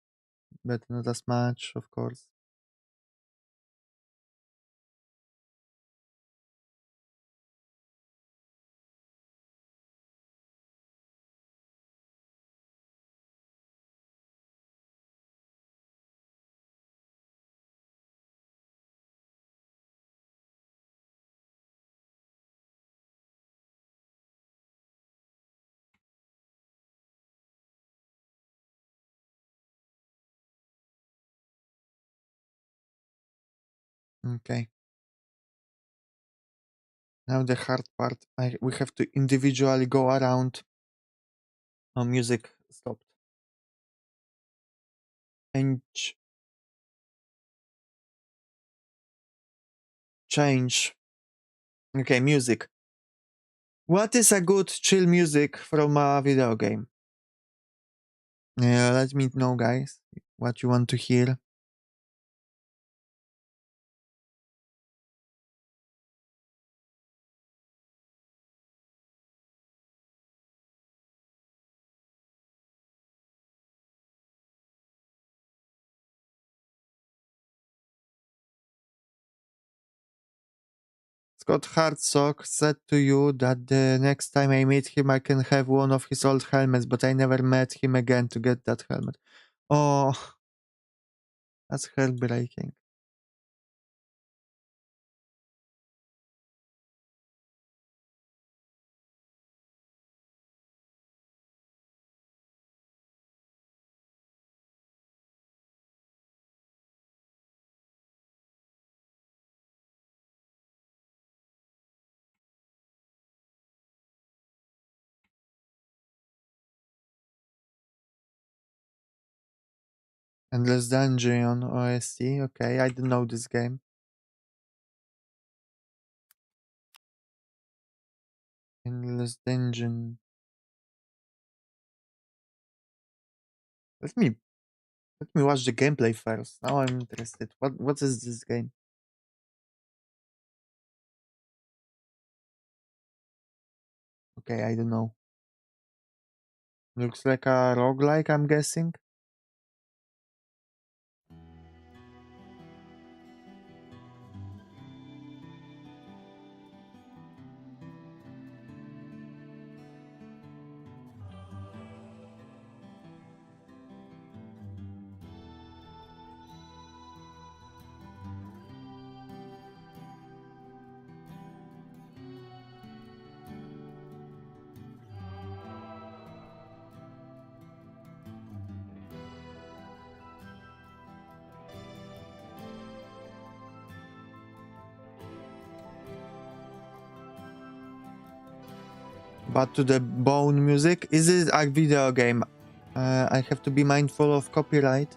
but not as much, of course. Okay. Now the hard part. We have to individually go around. Oh, music stopped. And change. Okay, music. What is a good chill music from a video game? Let me know, guys, what you want to hear. Scott Hartsock said to you that the next time I meet him, I can have one of his old helmets, but I never met him again to get that helmet. Oh, that's heartbreaking. Endless Dungeon OST. Okay, I don't know this game. Endless Dungeon. Let me watch the gameplay first. Now I'm interested. What is this game? Okay, I don't know. Looks like a roguelike, I'm guessing. But to the bone music. Is it a video game? I have to be mindful of copyright.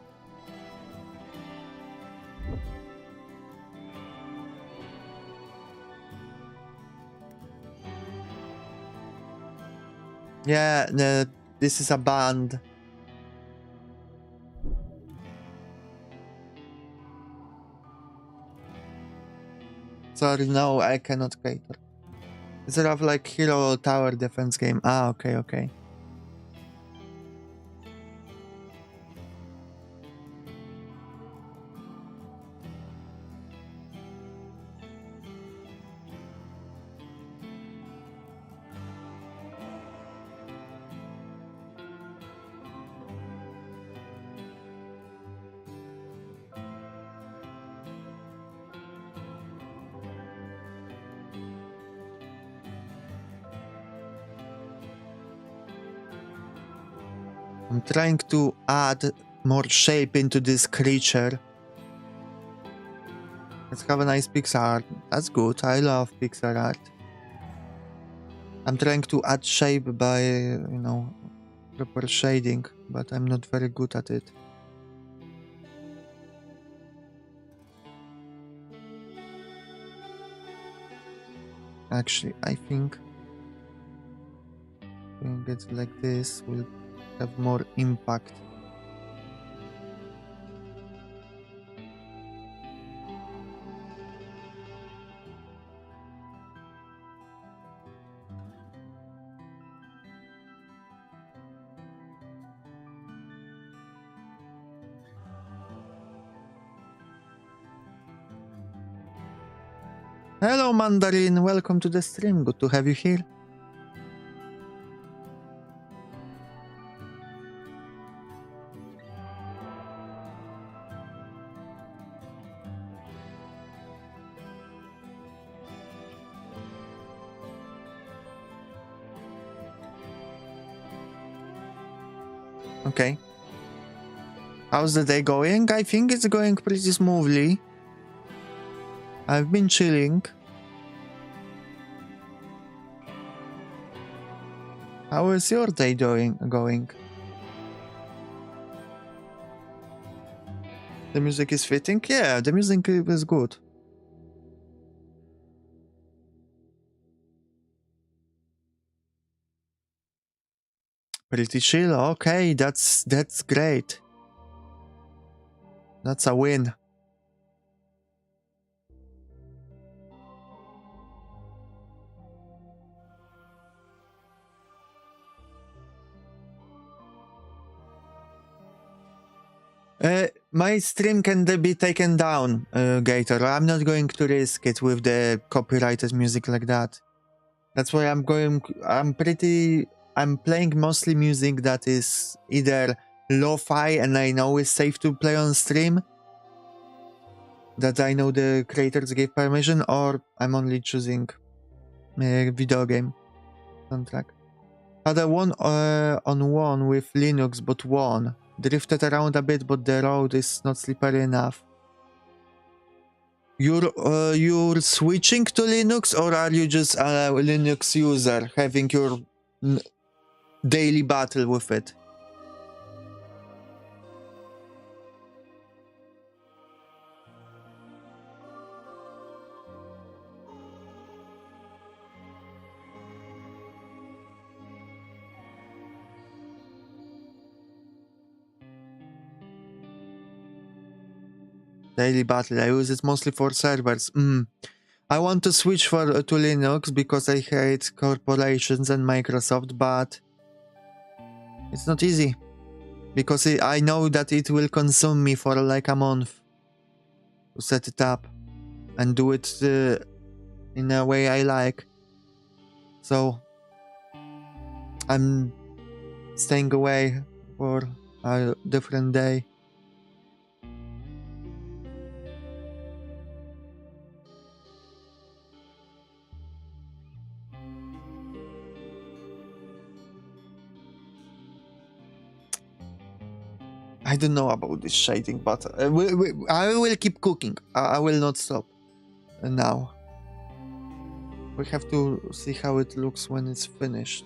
Yeah, this is a band. Sorry, no, I cannot cater. Is it of like hero tower defense game? Ah, okay, okay. I'm trying to add more shape into this creature. Let's have a nice pixel art. That's good. I love pixel art. I'm trying to add shape by, you know, proper shading, but I'm not very good at it. Actually, I think doing it like this will have more impact. Hello Mandarin, welcome to the stream. Good to have you here. Okay. How's the day going? I think it's going pretty smoothly. I've been chilling. How is your day going? The music is fitting? Yeah, the music is good. Pretty chill. Okay, that's great. That's a win. My stream can be taken down, Gator. I'm not going to risk it with the copyrighted music like that. That's why I'm playing mostly music that is either lo-fi and I know is safe to play on stream, that I know the creators gave permission, or I'm only choosing a video game soundtrack. Had a one-on-one with Linux, but won. Drifted around a bit, but the road is not slippery enough. You're switching to Linux, or are you just a Linux user having your daily battle with it? Daily battle. I use it mostly for servers. I want to switch to Linux because I hate corporations and Microsoft, but it's not easy because I know that it will consume me for like a month to set it up and do it in a way I like. So I'm staying away for a different day. I don't know about this shading, but I will keep cooking. I will not stop now. We have to see how it looks when it's finished.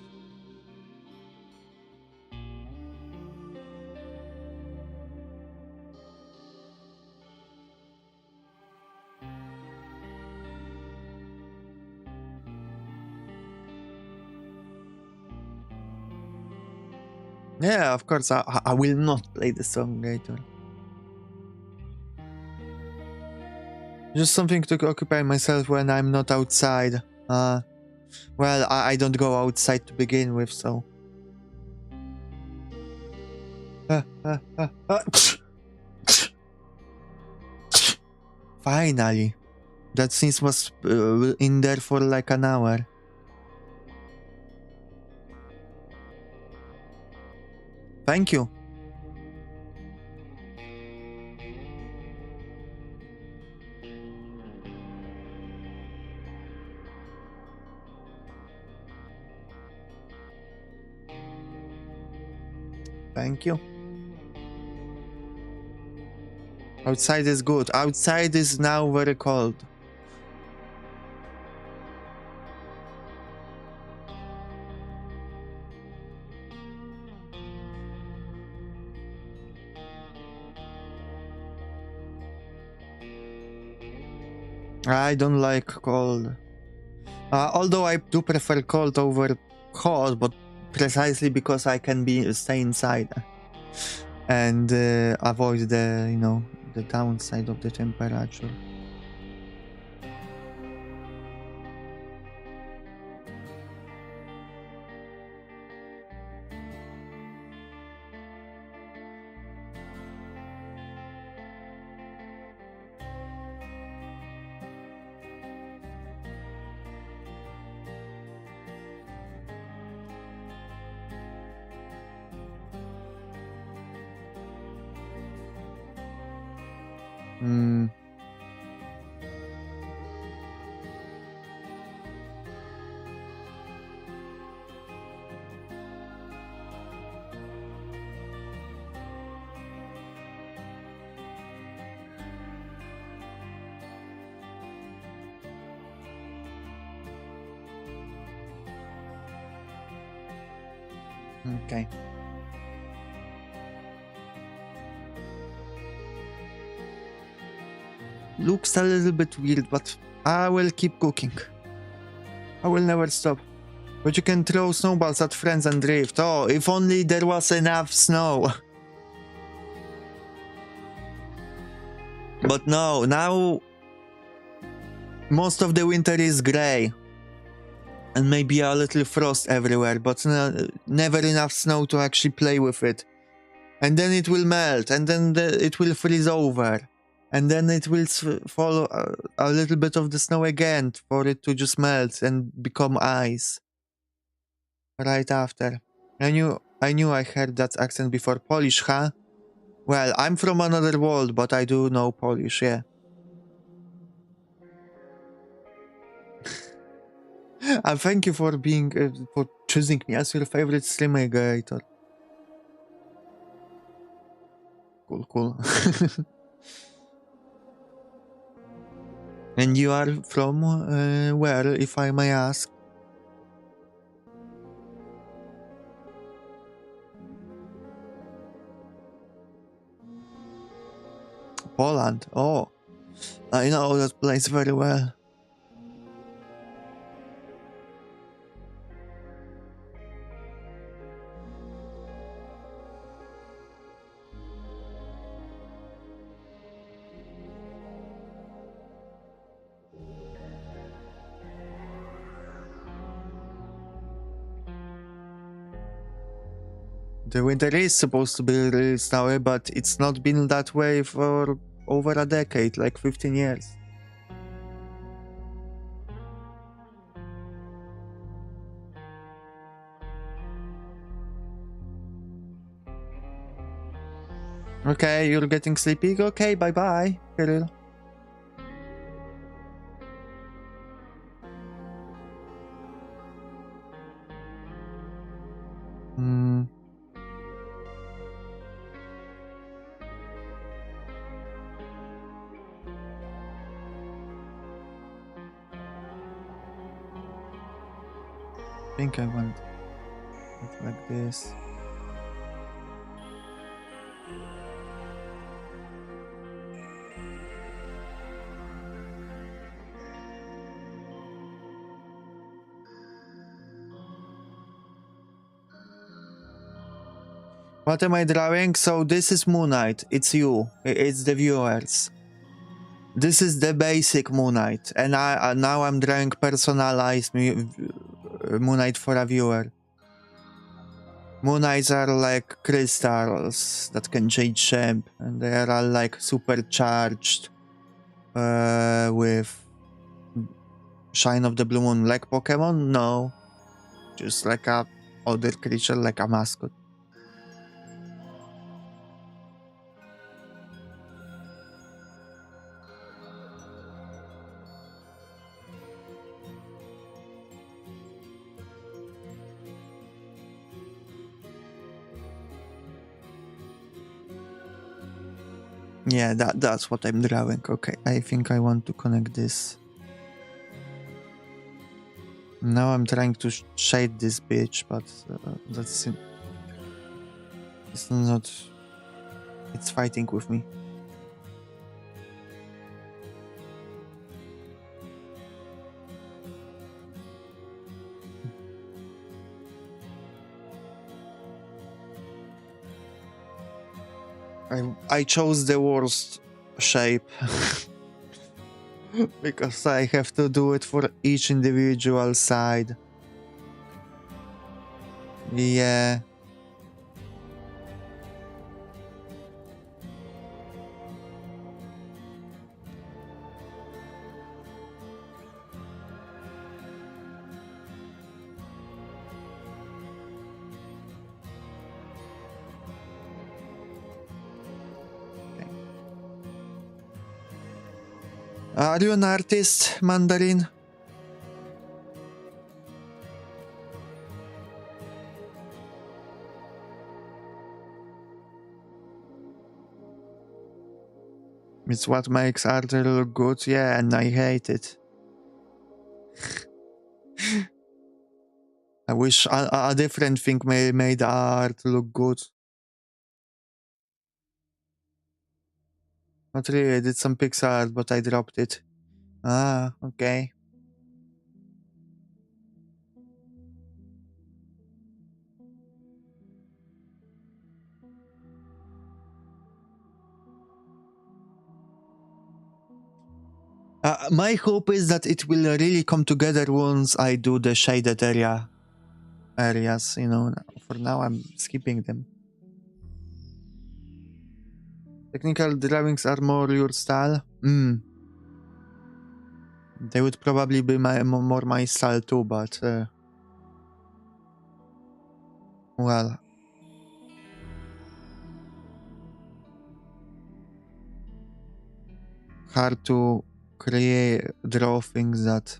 Yeah, of course, I will not play the song later. Just something to occupy myself when I'm not outside. Well, I don't go outside to begin with, so... Finally. That sneeze was in there for like an hour. Thank you. Thank you. Outside is good. Outside is now very cold. I don't like cold. Although I do prefer cold over hot, but precisely because I can stay inside and avoid the, you know, the downside of the temperature. Okay. Looks a little bit weird, but I will keep cooking. I will never stop. But you can throw snowballs at friends and drift. Oh, if only there was enough snow. But no, now most of the winter is grey. And maybe a little frost everywhere, but never enough snow to actually play with it. And then it will melt, and then it will freeze over. And then it will fall a little bit of the snow again for it to just melt and become ice. Right after. I knew I heard that accent before. Polish, huh? Well, I'm from another world, but I do know Polish, yeah. Thank you for being, for choosing me as your favorite stream aggregator. Cool, cool. And you are from where, if I may ask? Poland. Oh, I know that place very well. The winter is supposed to be really snowy, but it's not been that way for over a decade, like 15 years. Okay, you're getting sleepy? Okay, bye-bye, Kirill. think I want it like this. What am I drawing? So this is Moonite. It's you. It's the viewers. This is the basic Moonite, and now I'm drawing personalized Moonite for a viewer. Moonites are like crystals that can change shape, and they are all like supercharged with shine of the blue moon. Like Pokemon? No, just like a other creature, like a mascot. Yeah, that's what I'm drawing. Okay, I think I want to connect this. Now I'm trying to shade this bitch, but that's it's not. It's fighting with me. I chose the worst shape because I have to do it for each individual side. Yeah. Are you an artist, Mandarin? It's what makes art look good, yeah, and I hate it. I wish a different thing made art look good. Not really, I did some pixel art, but I dropped it. Ah, okay. My hope is that it will really come together once I do the shaded areas, you know. For now, I'm skipping them. Technical drawings are more your style. They would probably be more my style too, but well, hard to draw things that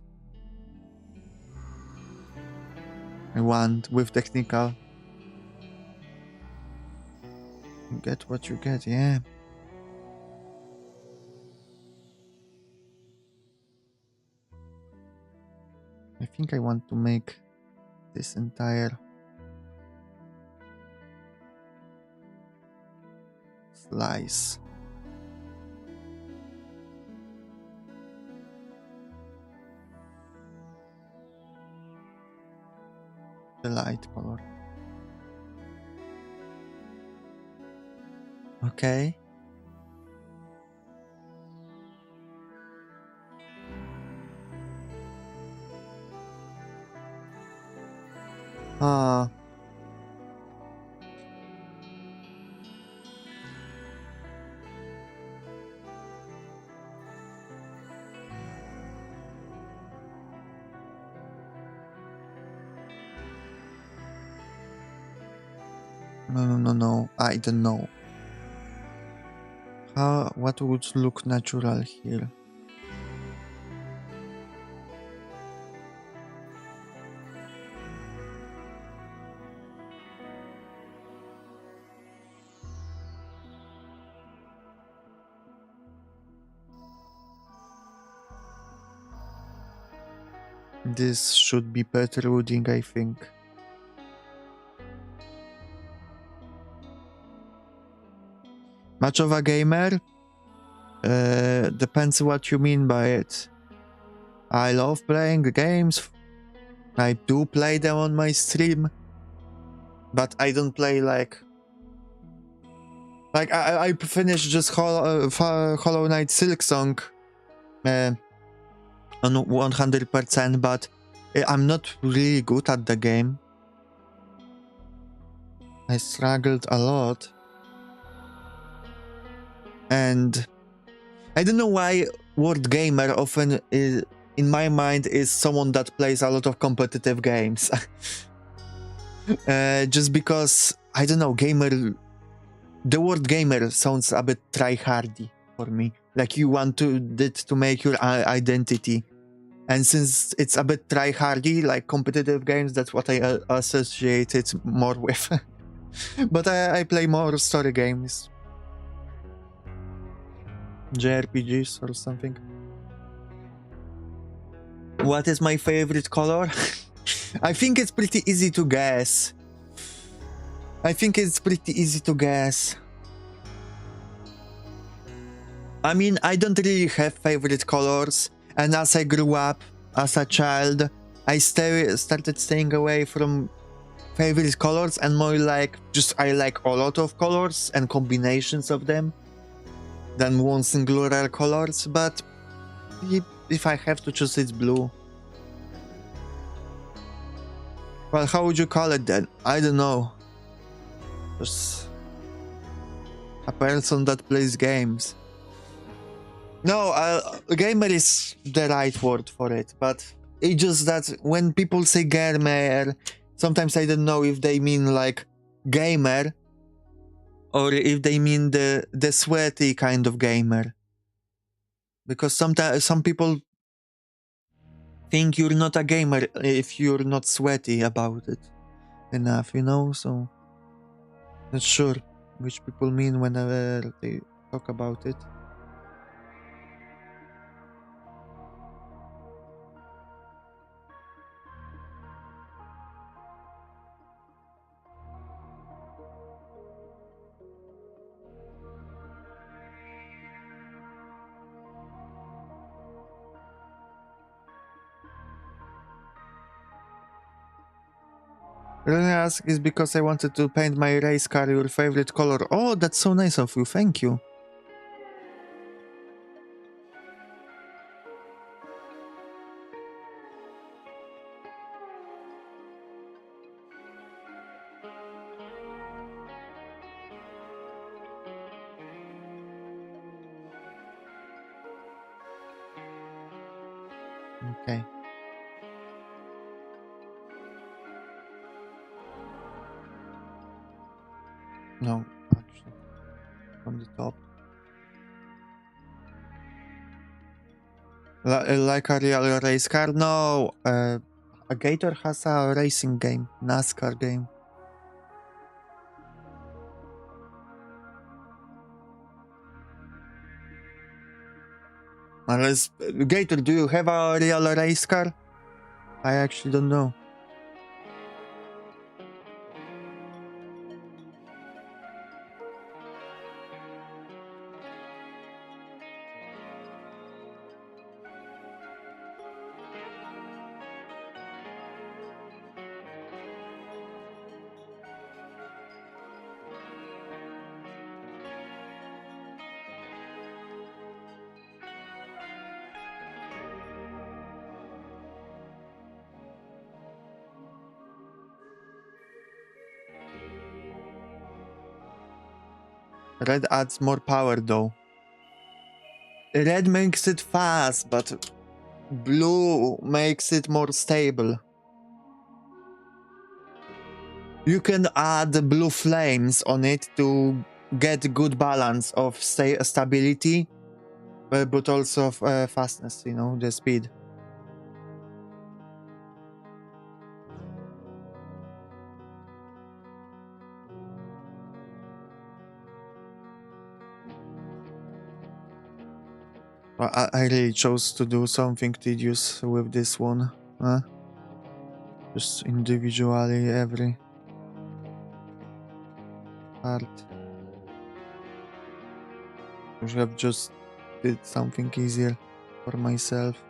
I want with technical. You get what you get, yeah. I think I want to make this entire slice. The light color. Okay. Ah. No. I don't know. What would look natural here? This should be protruding, I think. Much of a gamer? Depends what you mean by it. I love playing games. I do play them on my stream. But I don't play like I finished just Hollow Knight Silksong on 100%, but I'm not really good at the game. I struggled a lot. And I don't know why word gamer often is, in my mind, is someone that plays a lot of competitive games. Just because, I don't know, the word gamer sounds a bit tryhardy for me. Like you want to make your identity. And since it's a bit tryhardy, like competitive games, that's what I associate it more with. But I play more story games. JRPGs or something. What is my favorite color? I think it's pretty easy to guess. I mean, I don't really have favorite colors. And as I grew up, as a child, I started staying away from favorite colors and more like just I like a lot of colors and combinations of them than one singular colors. But if I have to choose, it's blue. Well, how would you call it then? I don't know. Just a person that plays games. No, gamer is the right word for it, but it's just that when people say gamer, sometimes I don't know if they mean like gamer or if they mean the sweaty kind of gamer. Because sometimes some people think you're not a gamer if you're not sweaty about it enough, you know? So not sure which people mean whenever they talk about it. Really ask is because I wanted to paint my race car your favorite color. Oh, that's so nice of you. Thank you. Okay. No, actually, from the top. Like a real race car? No, a Gator has a racing game, NASCAR game. Unless, Gator, do you have a real race car? I actually don't know. Red adds more power though. Red makes it fast, but blue makes it more stable. You can add blue flames on it to get good balance of stability, but also of fastness, you know, the speed. I really chose to do something tedious with this one. Just individually every part. I should have just did something easier for myself.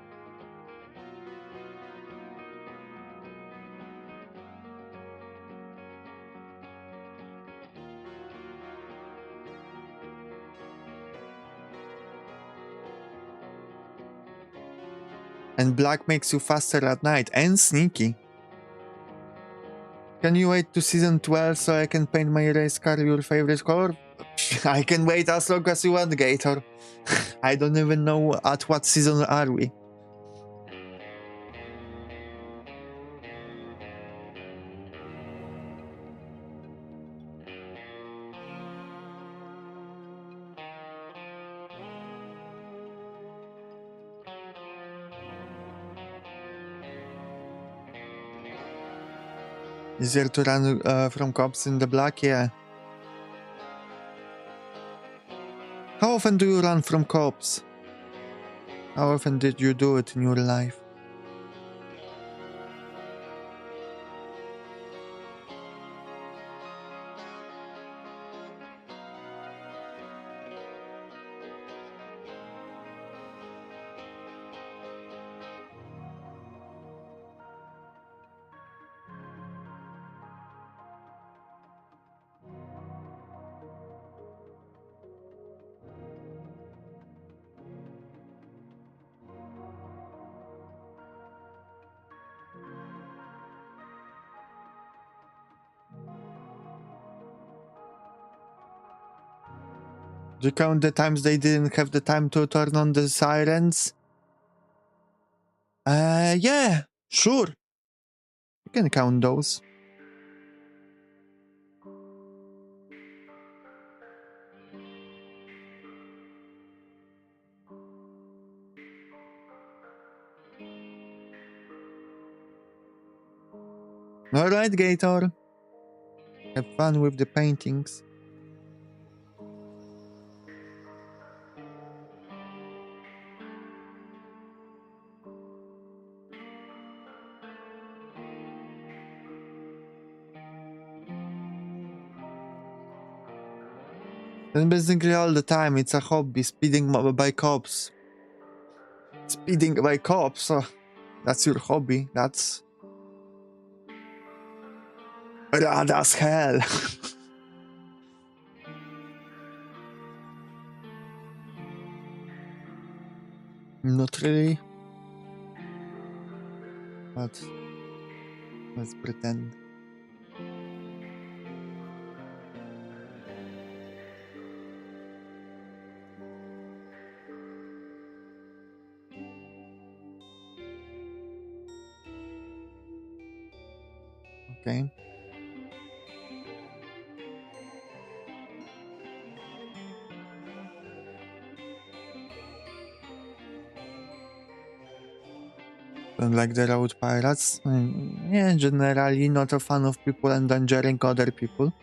And black makes you faster at night and sneaky. Can you wait to season 12 so I can paint my race car your favorite color? I can wait as long as you want, Gator. I don't even know at what season are we. Easier to run from cops in the black? Yeah. How often do you run from cops? How often did you do it in your life? Do you count the times they didn't have the time to turn on the sirens? Yeah, sure. You can count those. Alright, Gator. Have fun with the paintings. And basically all the time, it's a hobby, speeding by cops. Speeding by cops, so that's your hobby. That's rad as hell. Not really. But let's pretend. Okay. Don't like the road pirates? Yeah, generally not a fan of people endangering other people.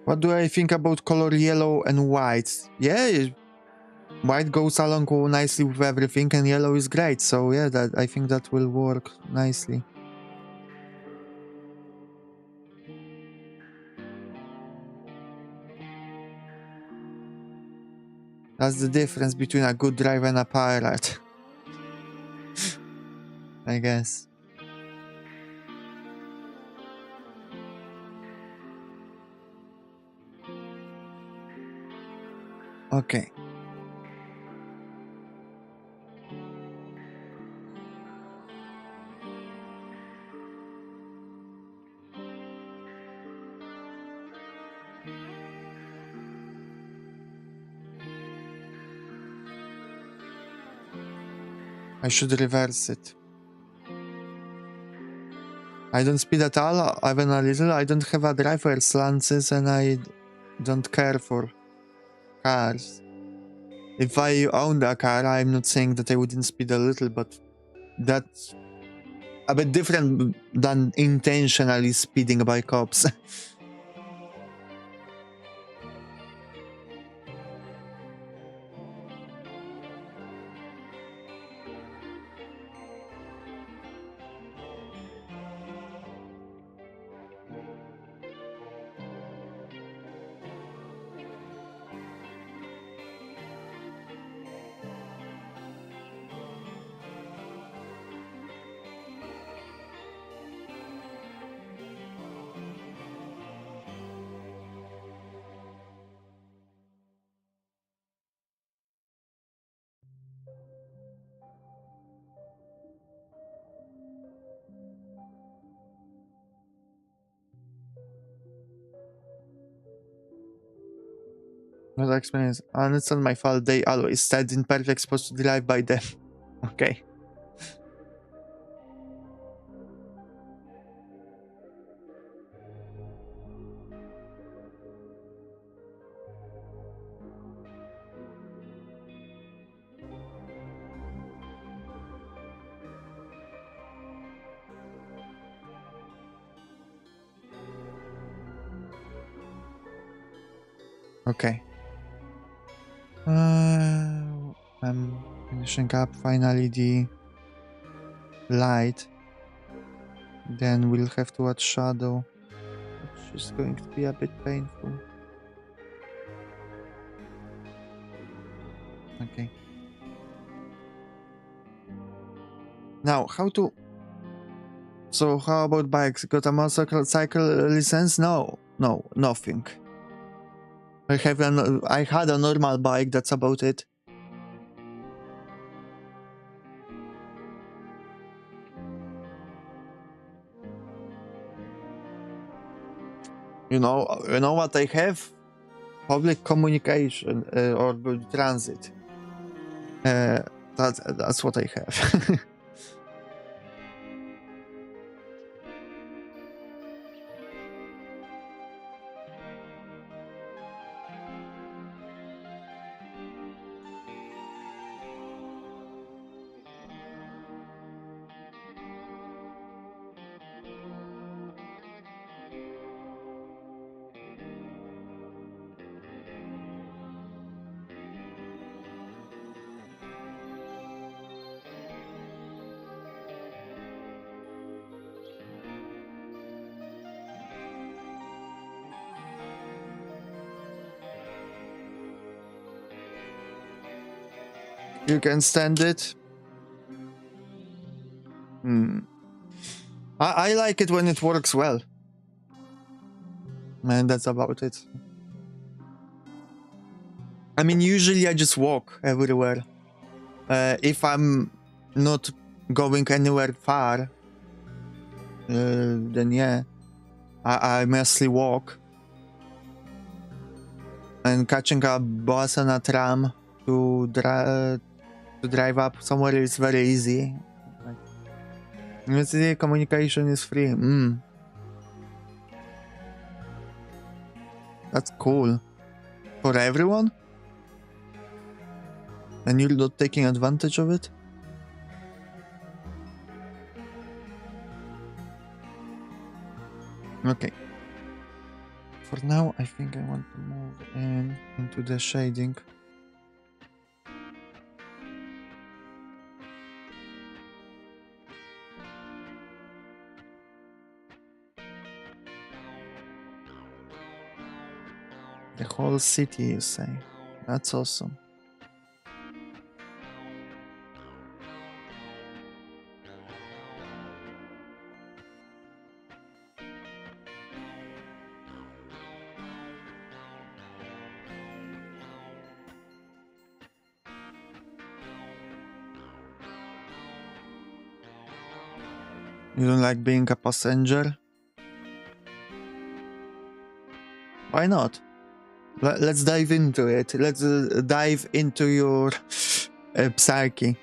What do I think about color yellow and white? Yeah, white goes along nicely with everything and yellow is great. So yeah, that I think that will work nicely. That's the difference between a good driver and a pirate. I guess. Okay. I should reverse it. I don't speed at all, even a little. I don't have a driver's license and I don't care for cars. If I owned a car, I'm not saying that I wouldn't speed a little, but that's a bit different than intentionally speeding by cops. Not experience. And it's not my fault. They always said in perfect supposed to drive by them. Okay. Okay. I'm finishing up finally the light. Then we'll have to watch Shadow, which is going to be a bit painful. Okay. Now, how to... So, how about bikes? Got a motorcycle license? No, nothing. I had a normal bike, that's about it. You know what I have? Public communication or transit. That's what I have. You can stand it. I like it when it works well. And that's about it. I mean, usually I just walk everywhere. If I'm not going anywhere far, then yeah, I mostly walk. And catching a bus and a tram to drive up somewhere is very easy. The communication is free. That's cool. For everyone? And you're not taking advantage of it? Okay. For now, I think I want to move into the shading. The whole city, you say? That's awesome. You don't like being a passenger? Why not? Let's dive into it. Let's dive into your psyche.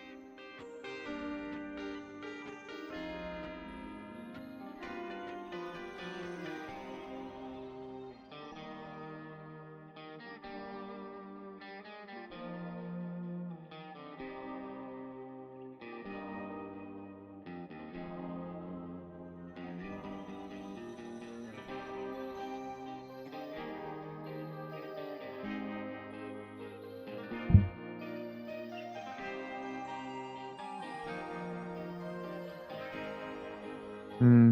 Hmm.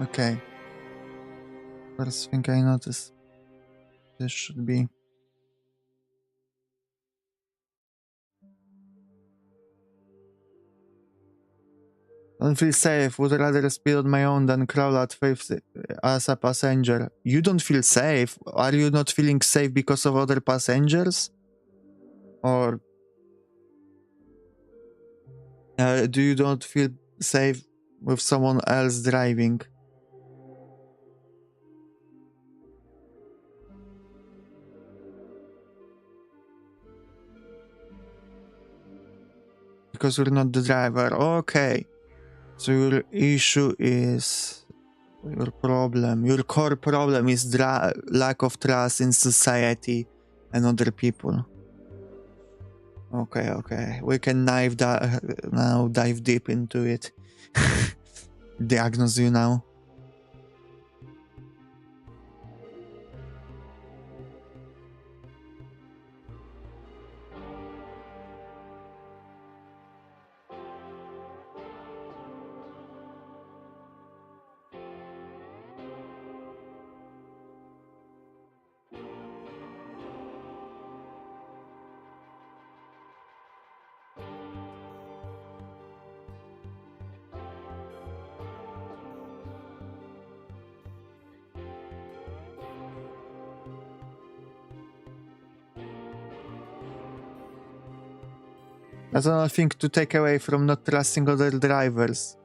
Okay. First thing I noticed. This should be. Don't feel safe. Would rather speed on my own than crawl at faith as a passenger. You don't feel safe? Are you not feeling safe because of other passengers? Or do you not feel safe with someone else driving? Because you're not the driver. Okay. So your issue is your core problem is lack of trust in society and other people. Okay. We can now dive deep into it. Diagnose you now. That's another thing to take away from not trusting other drivers.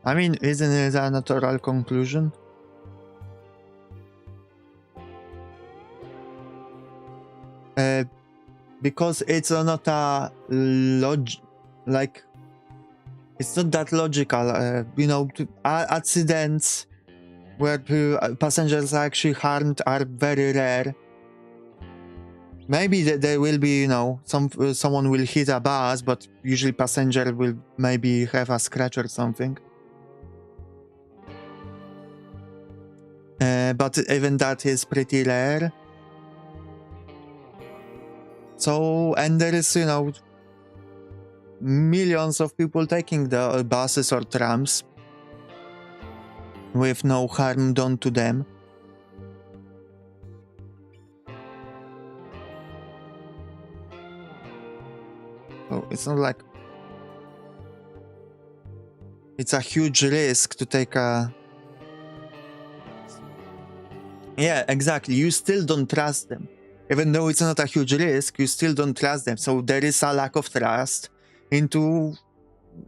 I mean, isn't it a natural conclusion? Because it's not a like it's not that logical. Accidents where passengers are actually harmed are very rare. Maybe there will be, someone will hit a bus, but usually passenger will maybe have a scratch or something. But even that is pretty rare. So, and there is, millions of people taking the buses or trams with no harm done to them. So it's not like it's a huge risk to take a... Yeah, exactly. You still don't trust them. Even though it's not a huge risk, you still don't trust them. So there is a lack of trust into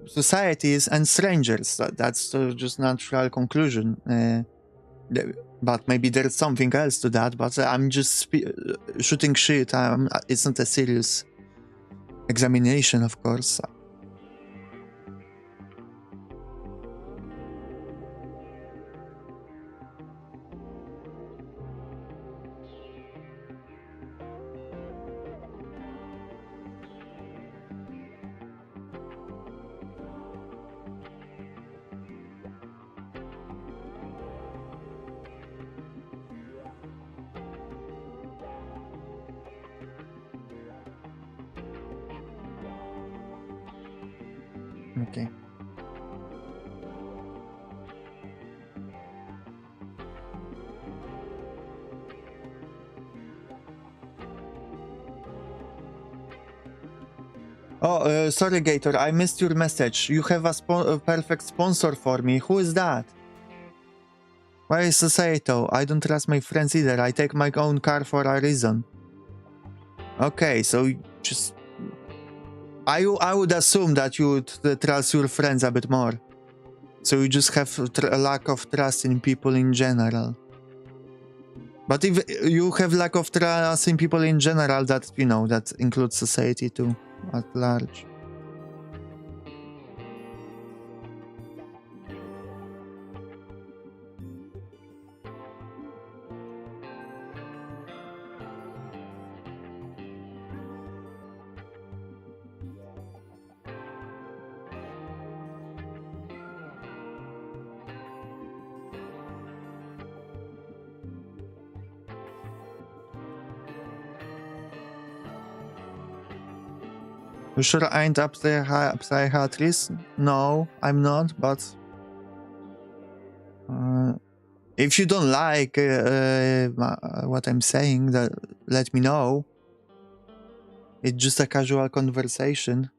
societies and strangers. That's just natural conclusion. But maybe there's something else to that. But I'm just shooting shit. It's not a serious examination, of course. Okay. Oh, sorry, Gator. I missed your message. You have a perfect sponsor for me. Who is that? Why is Saito? I don't trust my friends either. I take my own car for a reason. Okay, so just... I would assume that you would trust your friends a bit more. So you just have a lack of trust in people in general. But if you have lack of trust in people in general, that, that includes society too, at large. You sure I ain't a psychiatrist? No, I'm not, but if you don't like what I'm saying, let me know. It's just a casual conversation.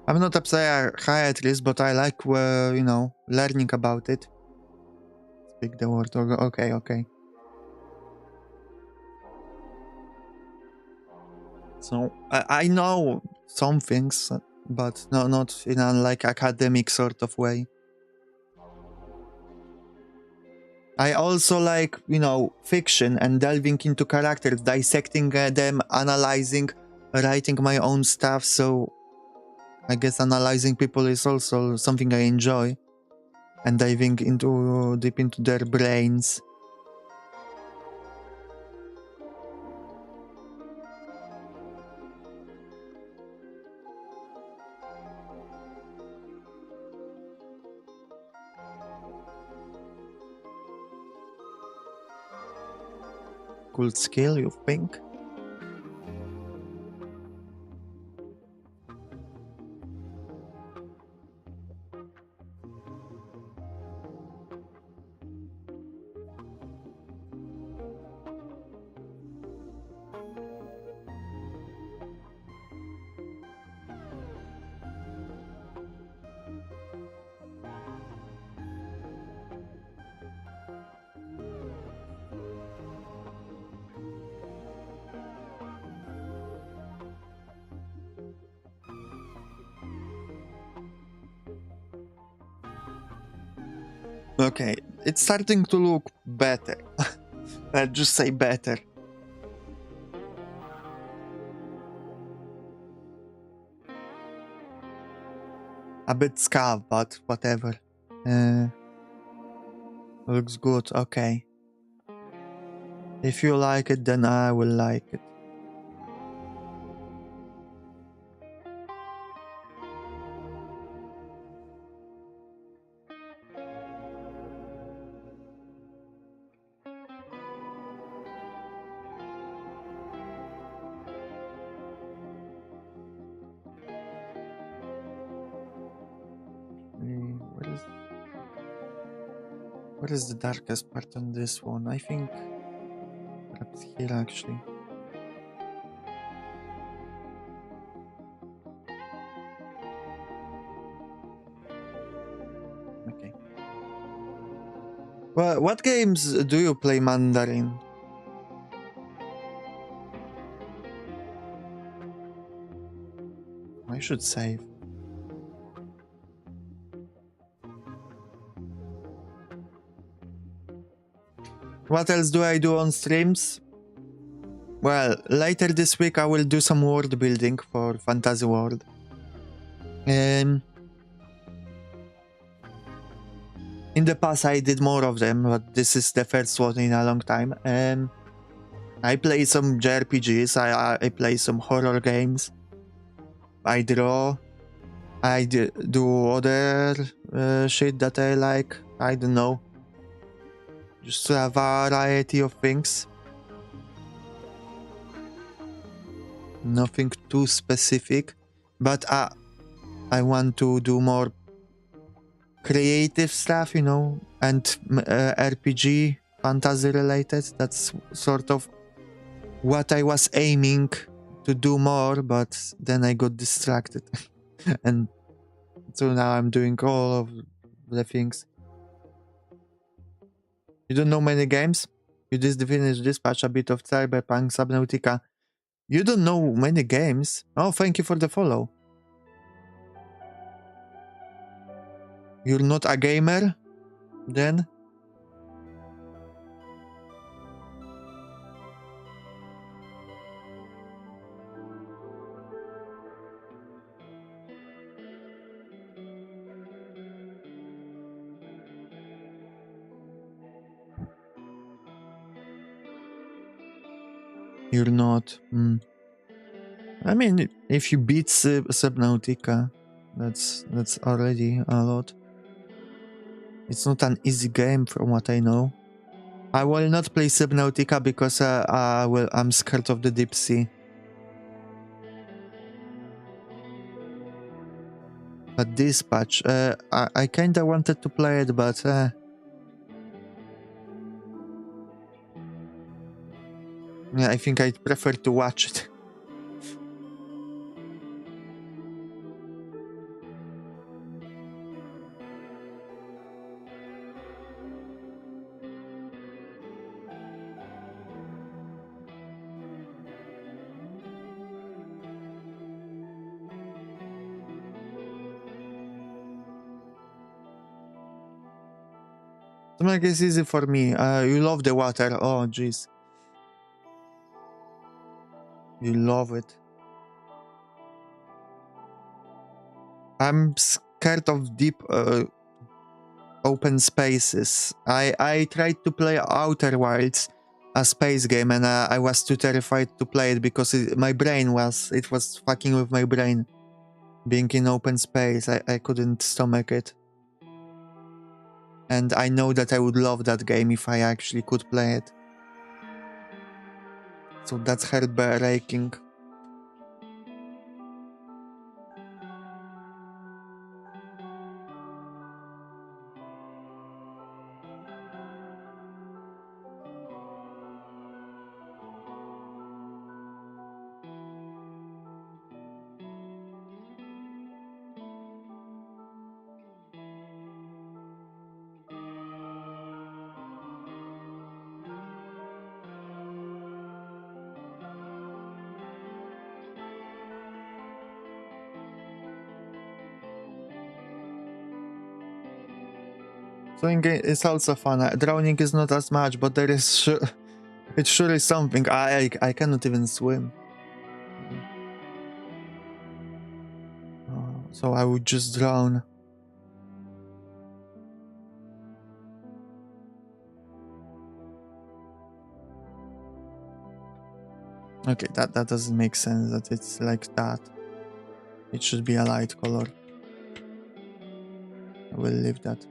I'm not a psychiatrist, but I like, you know, learning about it. Speak the word. Okay, okay. So I know some things, but not in a like academic sort of way. I also like, you know, fiction and delving into characters, dissecting them, analyzing, writing my own stuff. So I guess analyzing people is also something I enjoy, and diving into deep into their brains. Cool skill, you think? Okay, it's starting to look better. I'll just say better. A bit scarred, but whatever. Looks good, okay. If you like it, then I will like it. Where is the darkest part on this one? I think perhaps here actually. Okay. Well, what games do you play Mandarin? I should save. What else do I do on streams? Well, later this week I will do some world building for Fantasy World. In the past I did more of them, but this is the first one in a long time. I play some JRPGs, I play some horror games. I draw. I do other shit that I like. I don't know. Just a variety of things. Nothing too specific. But I want to do more creative stuff, you know, and RPG, fantasy related. That's sort of what I was aiming to do more, but then I got distracted. And so now I'm doing all of the things. You don't know many games? You just finished Dispatch, a bit of Cyberpunk, Subnautica. You don't know many games? Oh, thank you for the follow. You're not a gamer? Then? You're not. I mean, if you beat Subnautica, that's already a lot. It's not an easy game from what I know. I will not play Subnautica because I'm scared of the deep sea. But this patch, I kinda wanted to play it, but yeah, I think I'd prefer to watch it. Something is easy for me. You love the water. Oh, jeez. You love it. I'm scared of deep open spaces. I tried to play Outer Wilds, a space game, and I was too terrified to play it because my brain was fucking with my brain. Being in open space, I couldn't stomach it. And I know that I would love that game if I actually could play it. So that's heartbreaking. Swimming is also fun. Drowning is not as much, but there is it sure is something. I cannot even swim. So I would just drown. Okay, that doesn't make sense that it's like that. It should be a light color. I will leave that.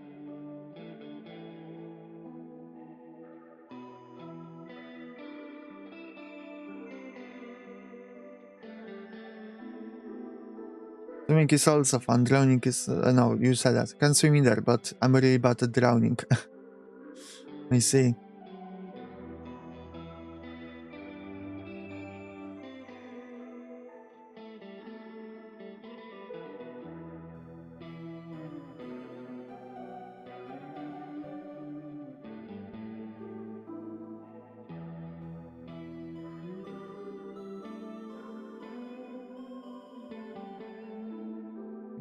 Swimming is also fun. Drowning is... no, you said that. Can swim in there, but I'm really bad at drowning. I see.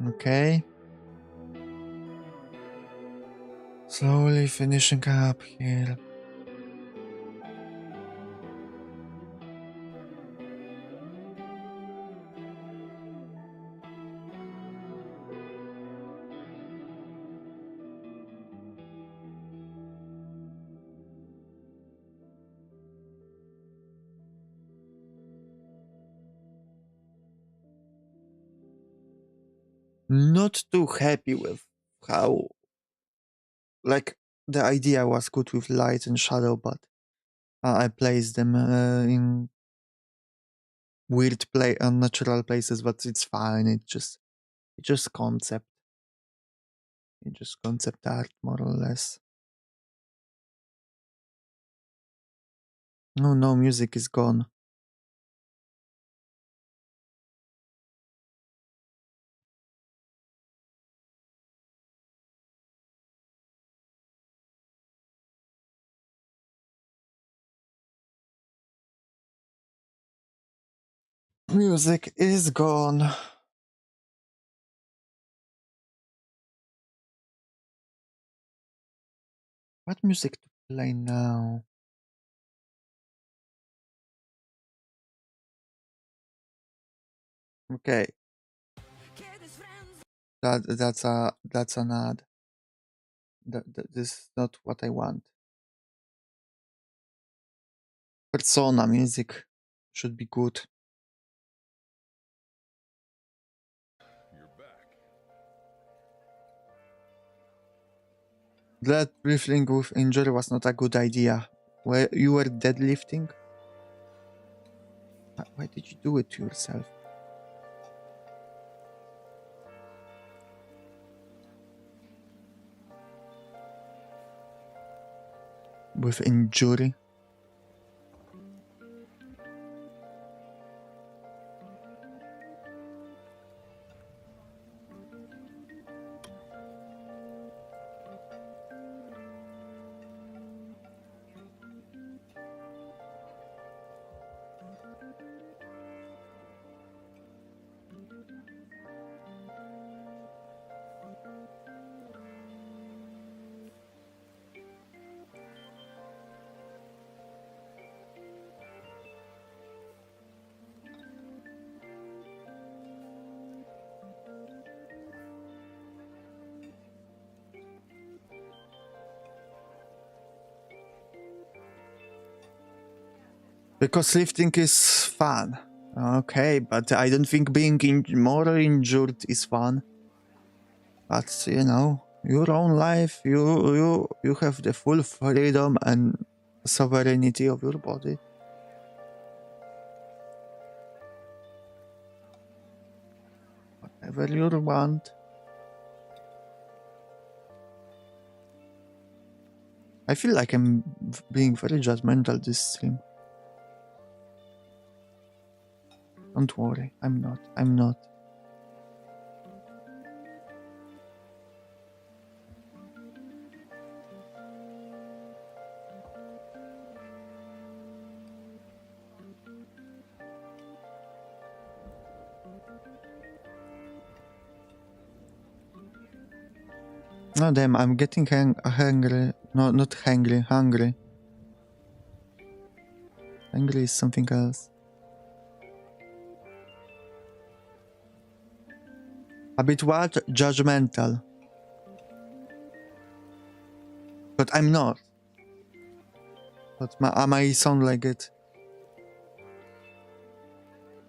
Okay. Slowly finishing up here. Not too happy with how... like, the idea was good with light and shadow, but I placed them in weird unnatural places, but it's fine. It's just concept. It's just concept art, more or less. No, music is gone. Music is gone. What music to play now? Okay. That's an ad. This is not what I want. Persona music. Should be good. That lifting with injury was not a good idea. Where you were deadlifting? Why did you do it to yourself? With injury? Because lifting is fun. Okay, but I don't think being more injured is fun. But you know, your own life, you have the full freedom and sovereignty of your body. Whatever you want. I feel like I'm being very judgmental this stream. Don't worry, I'm not. I'm not. No, damn, I'm getting hungry. No, not hungry, hungry. Hungry is something else. A bit what? Judgmental. But I'm not. But I might sound like it.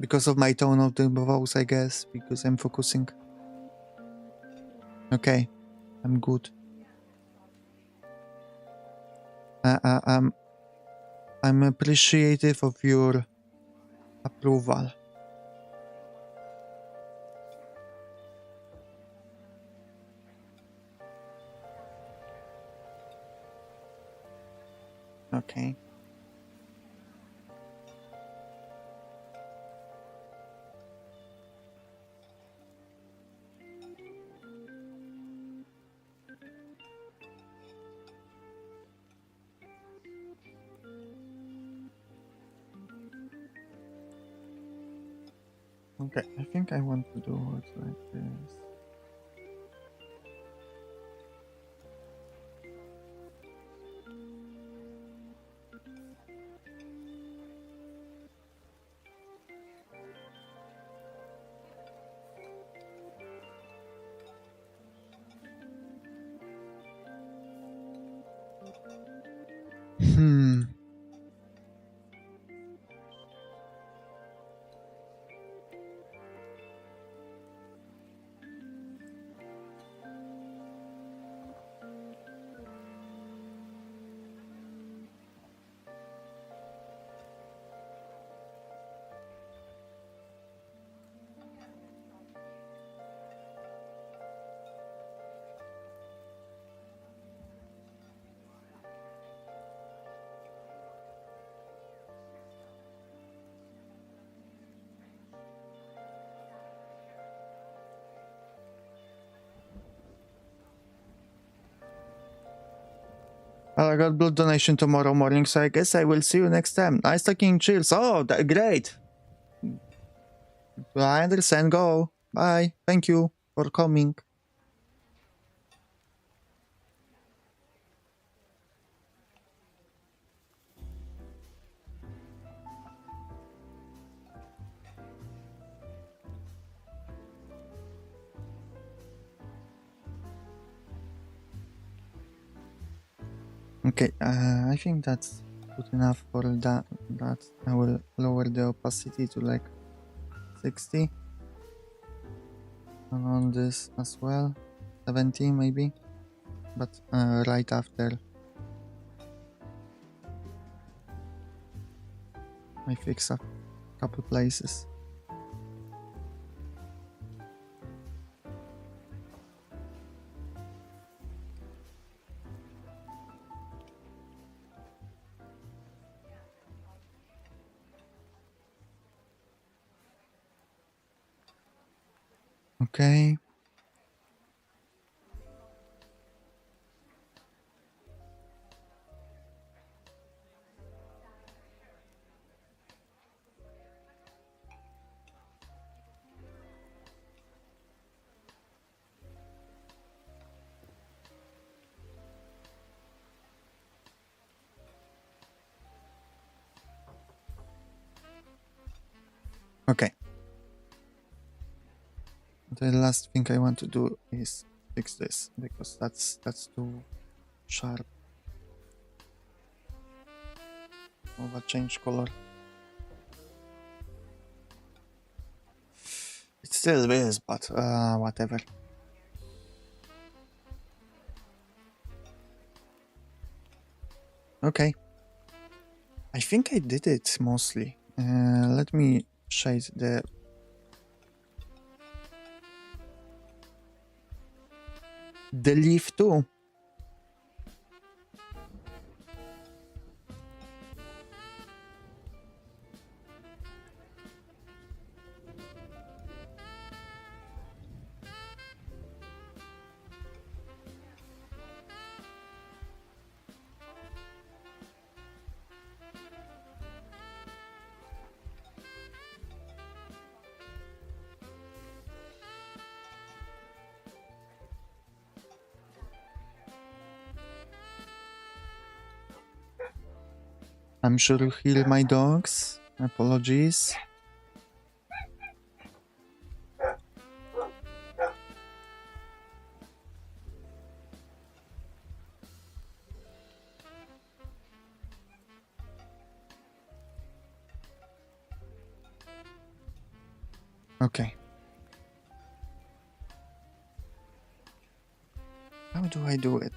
Because of my tone of the voice, I guess. Because I'm focusing. Okay. I'm good. I'm appreciative of your approval. Okay. Okay, I think I want to do it like this. Well, I got blood donation tomorrow morning, so I guess I will see you next time. Nice talking, cheers. Oh, great. I understand. Go. Bye. Thank you for coming. Okay, I think that's good enough for that. I will lower the opacity to like 60. And on this as well, 70 maybe, but right after I fix a couple places. Okay. Okay. The last thing I want to do is fix this because that's too sharp. Over change color. It still is, but whatever. Okay. I think I did it mostly. Let me shade the leaf too. I'm sure you heal my dogs. Apologies. Okay. How do I do it?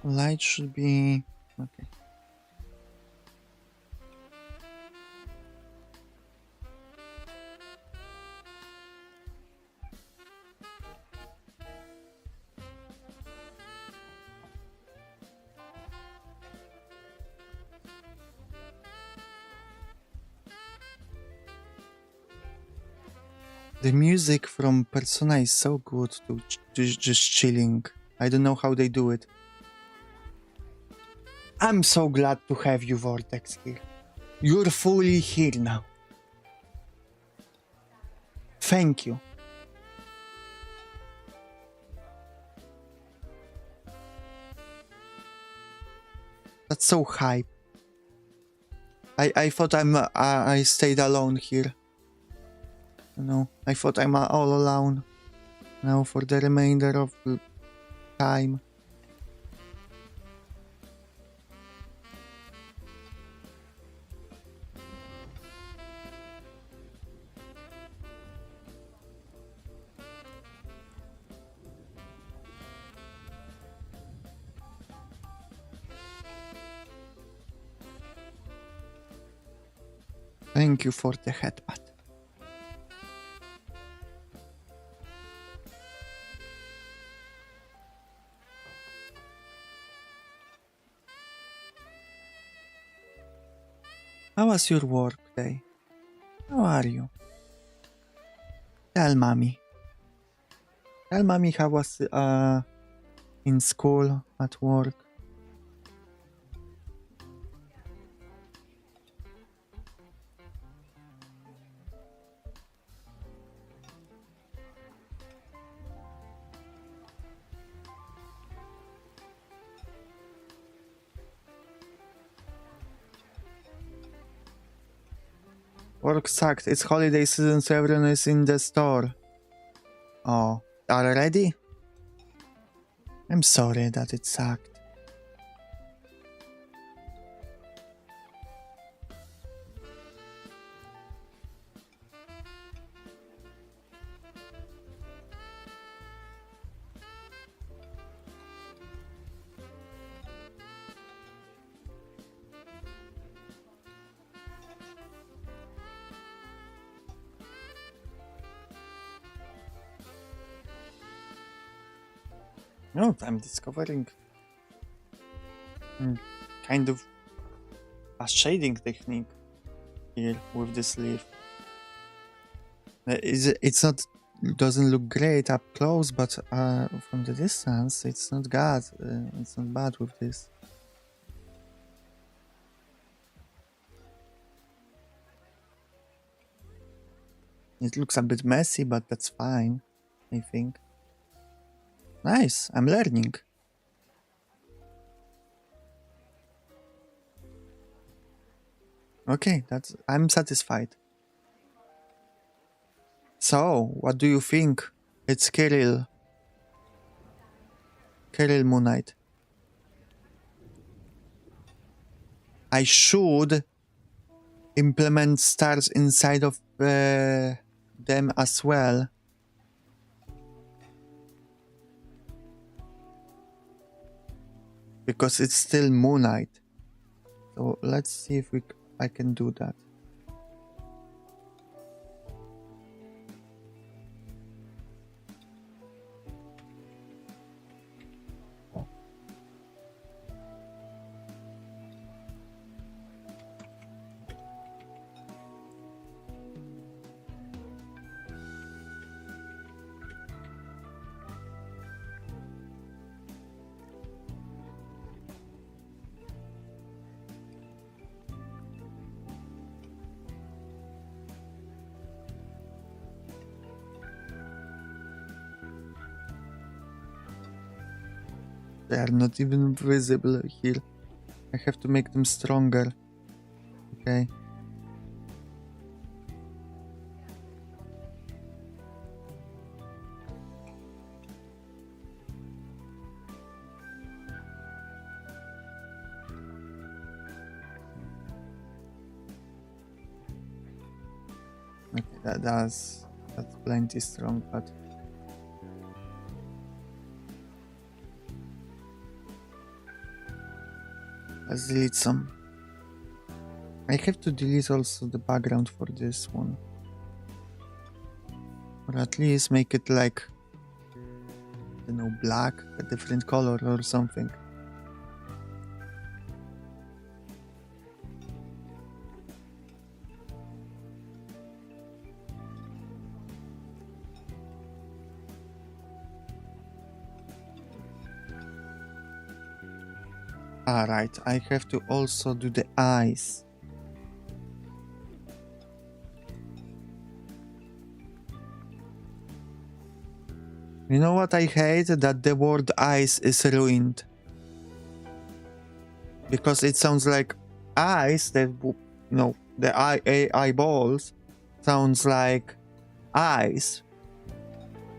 Light should be... Okay. The music from Persona is so good to just chilling. I don't know how they do it. I'm so glad to have you, Vortex, here. You're fully here now. Thank you. That's so hype. I thought I stayed alone here. You know, I thought I'm all alone now for the remainder of the time. Thank you for the headbutt. How was your work day? How are you? Tell mommy. Tell mommy how was in school, at work. Work sucked. It's holiday season, so everyone is in the store. Oh, already? I'm sorry that it sucked. No, I'm discovering kind of a shading technique here with this leaf. It's not, doesn't look great up close, but from the distance, it's not bad. It's not bad with this. It looks a bit messy, but that's fine, I think. Nice, I'm learning. Okay, I'm satisfied. So, what do you think? It's Kirill. Kirill Moonite. I should implement stars inside of them as well. Because it's still Moonite. So let's see if I can do that. They are not even visible here. I have to make them stronger. Okay. Okay, that's plenty strong, but let's delete some. I have to delete also the background for this one. Or at least make it like, you know, black, a different color or something. Alright, I have to also do the eyes. You know what I hate? That the word eyes is ruined. Because it sounds like eyes, the eyeballs sounds like ice,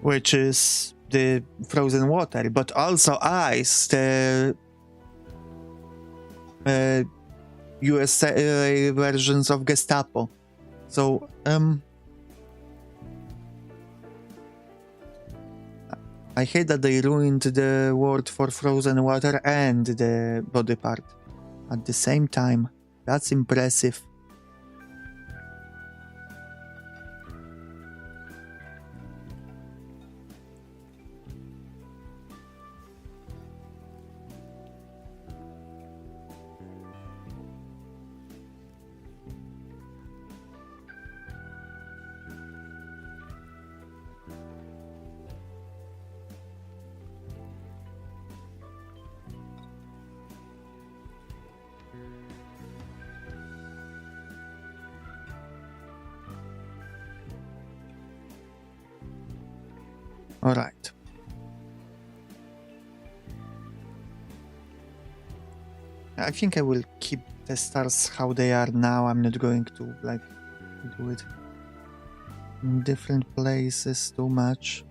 which is the frozen water, but also ice, the USA versions of Gestapo. So, I hate that they ruined the word for frozen water and the body part at the same time. That's impressive. All right. I think I will keep the stars how they are now. I'm not going to like do it in different places too much.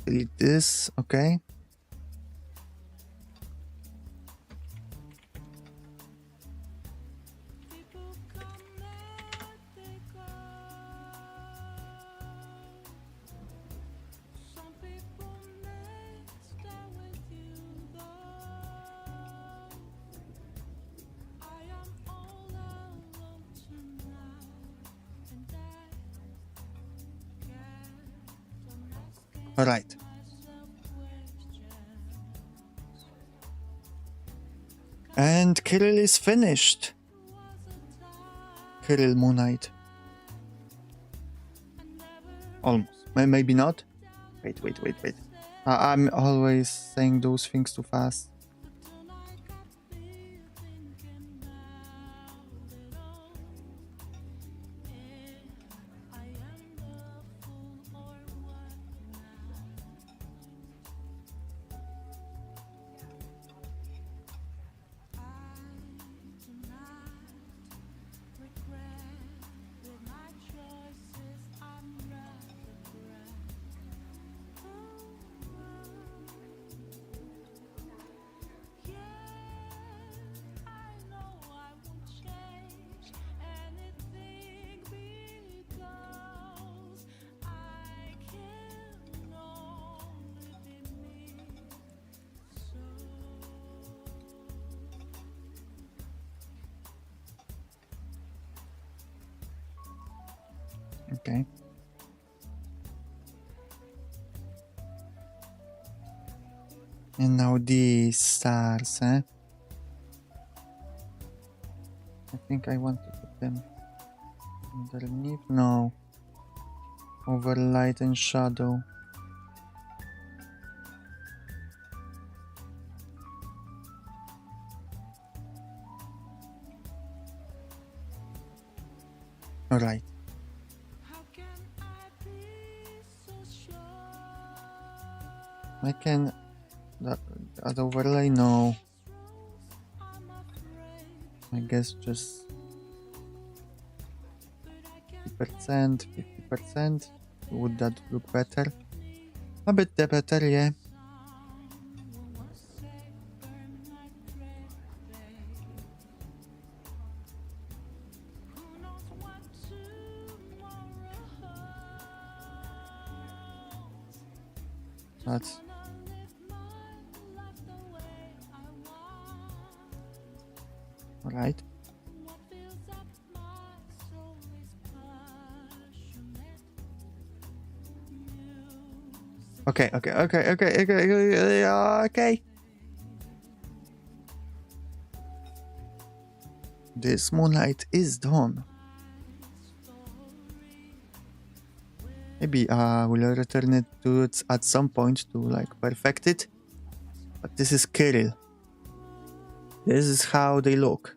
Delete this, okay. All right. And Kirill is finished. Kirill Moonite. Almost. Maybe not. Wait. I'm always saying those things too fast. Okay. And now these stars, eh? I think I want to put them underneath. No. Over light and shadow. Alright. I can add overlay? No. I guess just 50%, 50%. Would that look better? A bit better, yeah. That's right. Okay. This moonlight is done. Maybe we'll return it to it at some point to like perfect it. But this is Kirill. This is how they look.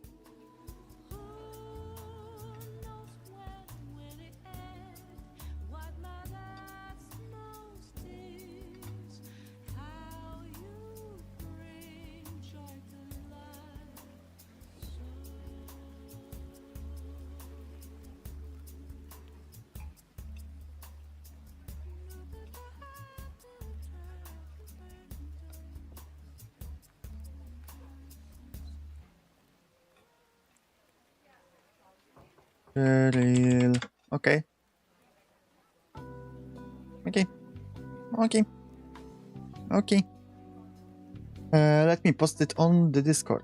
Kirill. Okay. Let me post it on the Discord.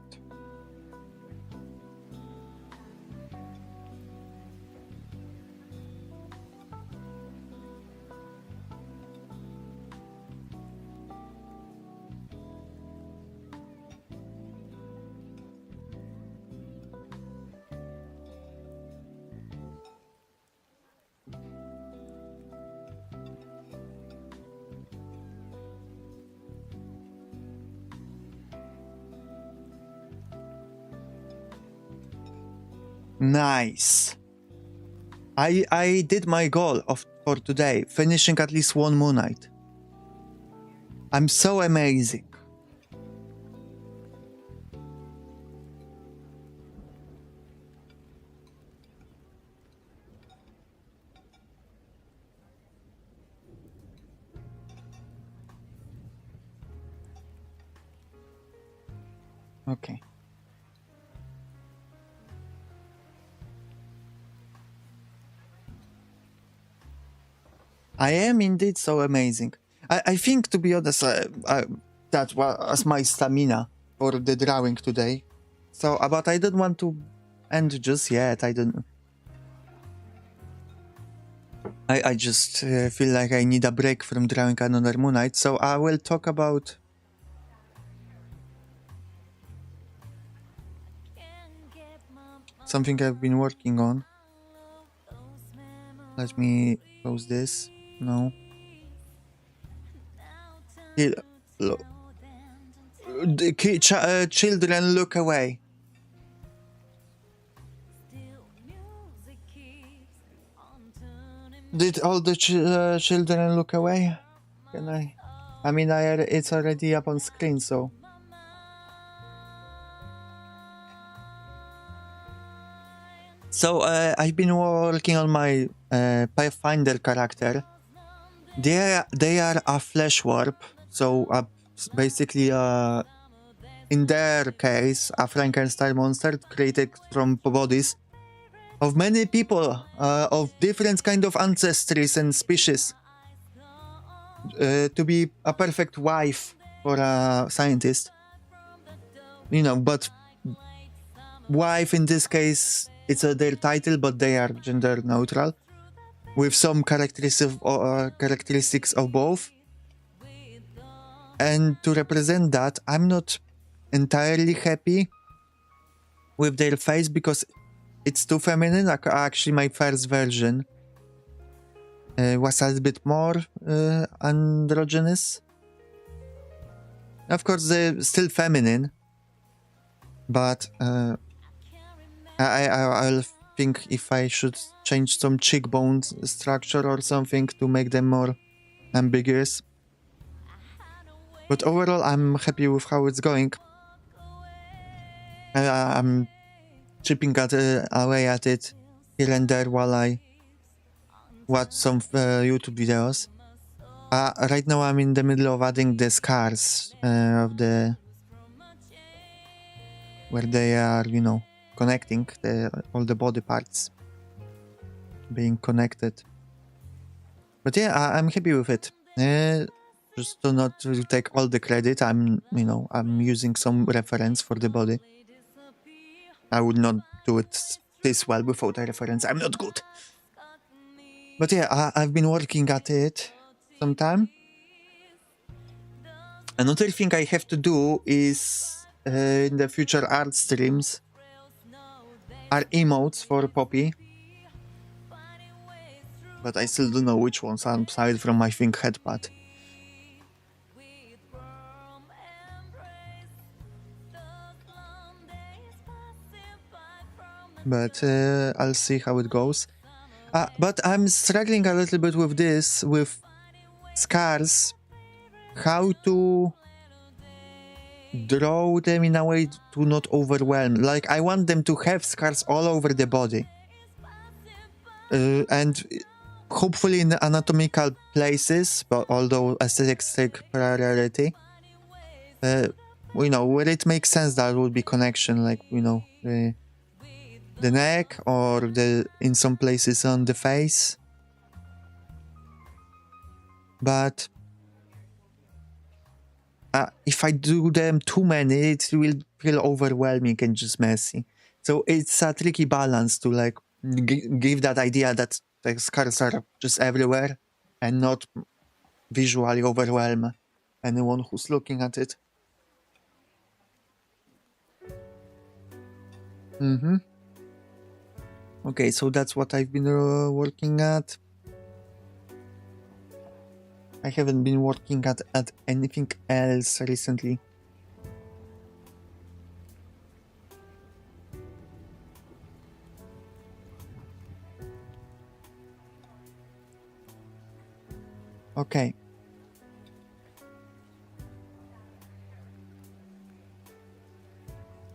Nice. I did my goal for today, finishing at least one moonite. I'm so amazing. Okay. I am indeed so amazing. I think, to be honest, that was my stamina for the drawing today. So, but I don't want to end just yet. I don't. I just feel like I need a break from drawing another moonite. So I will talk about something I've been working on. Let me close this. No. Children, look away. Did all the children look away? Can I? I mean, it's already up on screen, so. So I've been working on my Pathfinder character. They are a flesh warp, so basically in their case, a Frankenstein monster created from bodies of many people of different kind of ancestries and species to be a perfect wife for a scientist. You know, but wife in this case, it's their title, but they are gender neutral with some characteristics of both. And to represent that, I'm not entirely happy with their face because it's too feminine. Actually, my first version was a bit more androgynous. Of course, they're still feminine, but I'll think if I should change some cheekbone structure or something to make them more ambiguous. But overall, I'm happy with how it's going. I'm chipping away at it here and there while I watch some YouTube videos. Right now, I'm in the middle of adding the scars of the where they are, you know, connecting all the body parts being connected. But yeah, I'm happy with it. Just to not to take all the credit, I'm using some reference for the body. I would not do it this well without a reference. I'm not good. But yeah, I've been working at it some time. Another thing I have to do is in the future art streams are emotes for Poppy. But I still don't know which ones aside from my think headpad. But I'll see how it goes. But I'm struggling a little bit with this, with scars, how to draw them in a way to not overwhelm. Like, I want them to have scars all over the body. And hopefully in anatomical places, but although aesthetics take priority, you know, where it makes sense that would be connection, like, you know, the neck or in some places on the face. But if I do them too many, it will feel overwhelming and just messy. So it's a tricky balance to like give that idea that the scars are just everywhere and not visually overwhelm anyone who's looking at it. Okay, so that's what I've been working at. I haven't been working at anything else recently. Okay.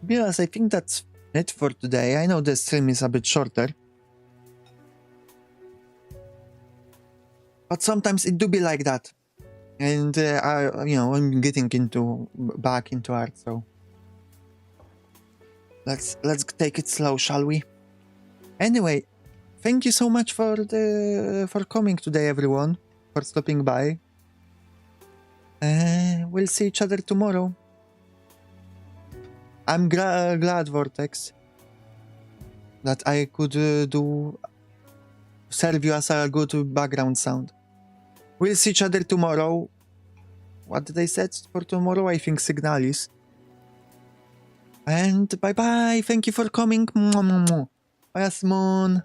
Yes, I think that's it for today. I know the stream is a bit shorter. But sometimes it do be like that. And I'm getting back into art, so let's take it slow, shall we? Anyway, thank you so much for coming today, everyone, for stopping by. We'll see each other tomorrow. I'm glad, Vortex, that I could serve you as a good background sound. We'll see each other tomorrow. What did I set for tomorrow? I think Signalis. And bye-bye. Thank you for coming. Bye, Asmon.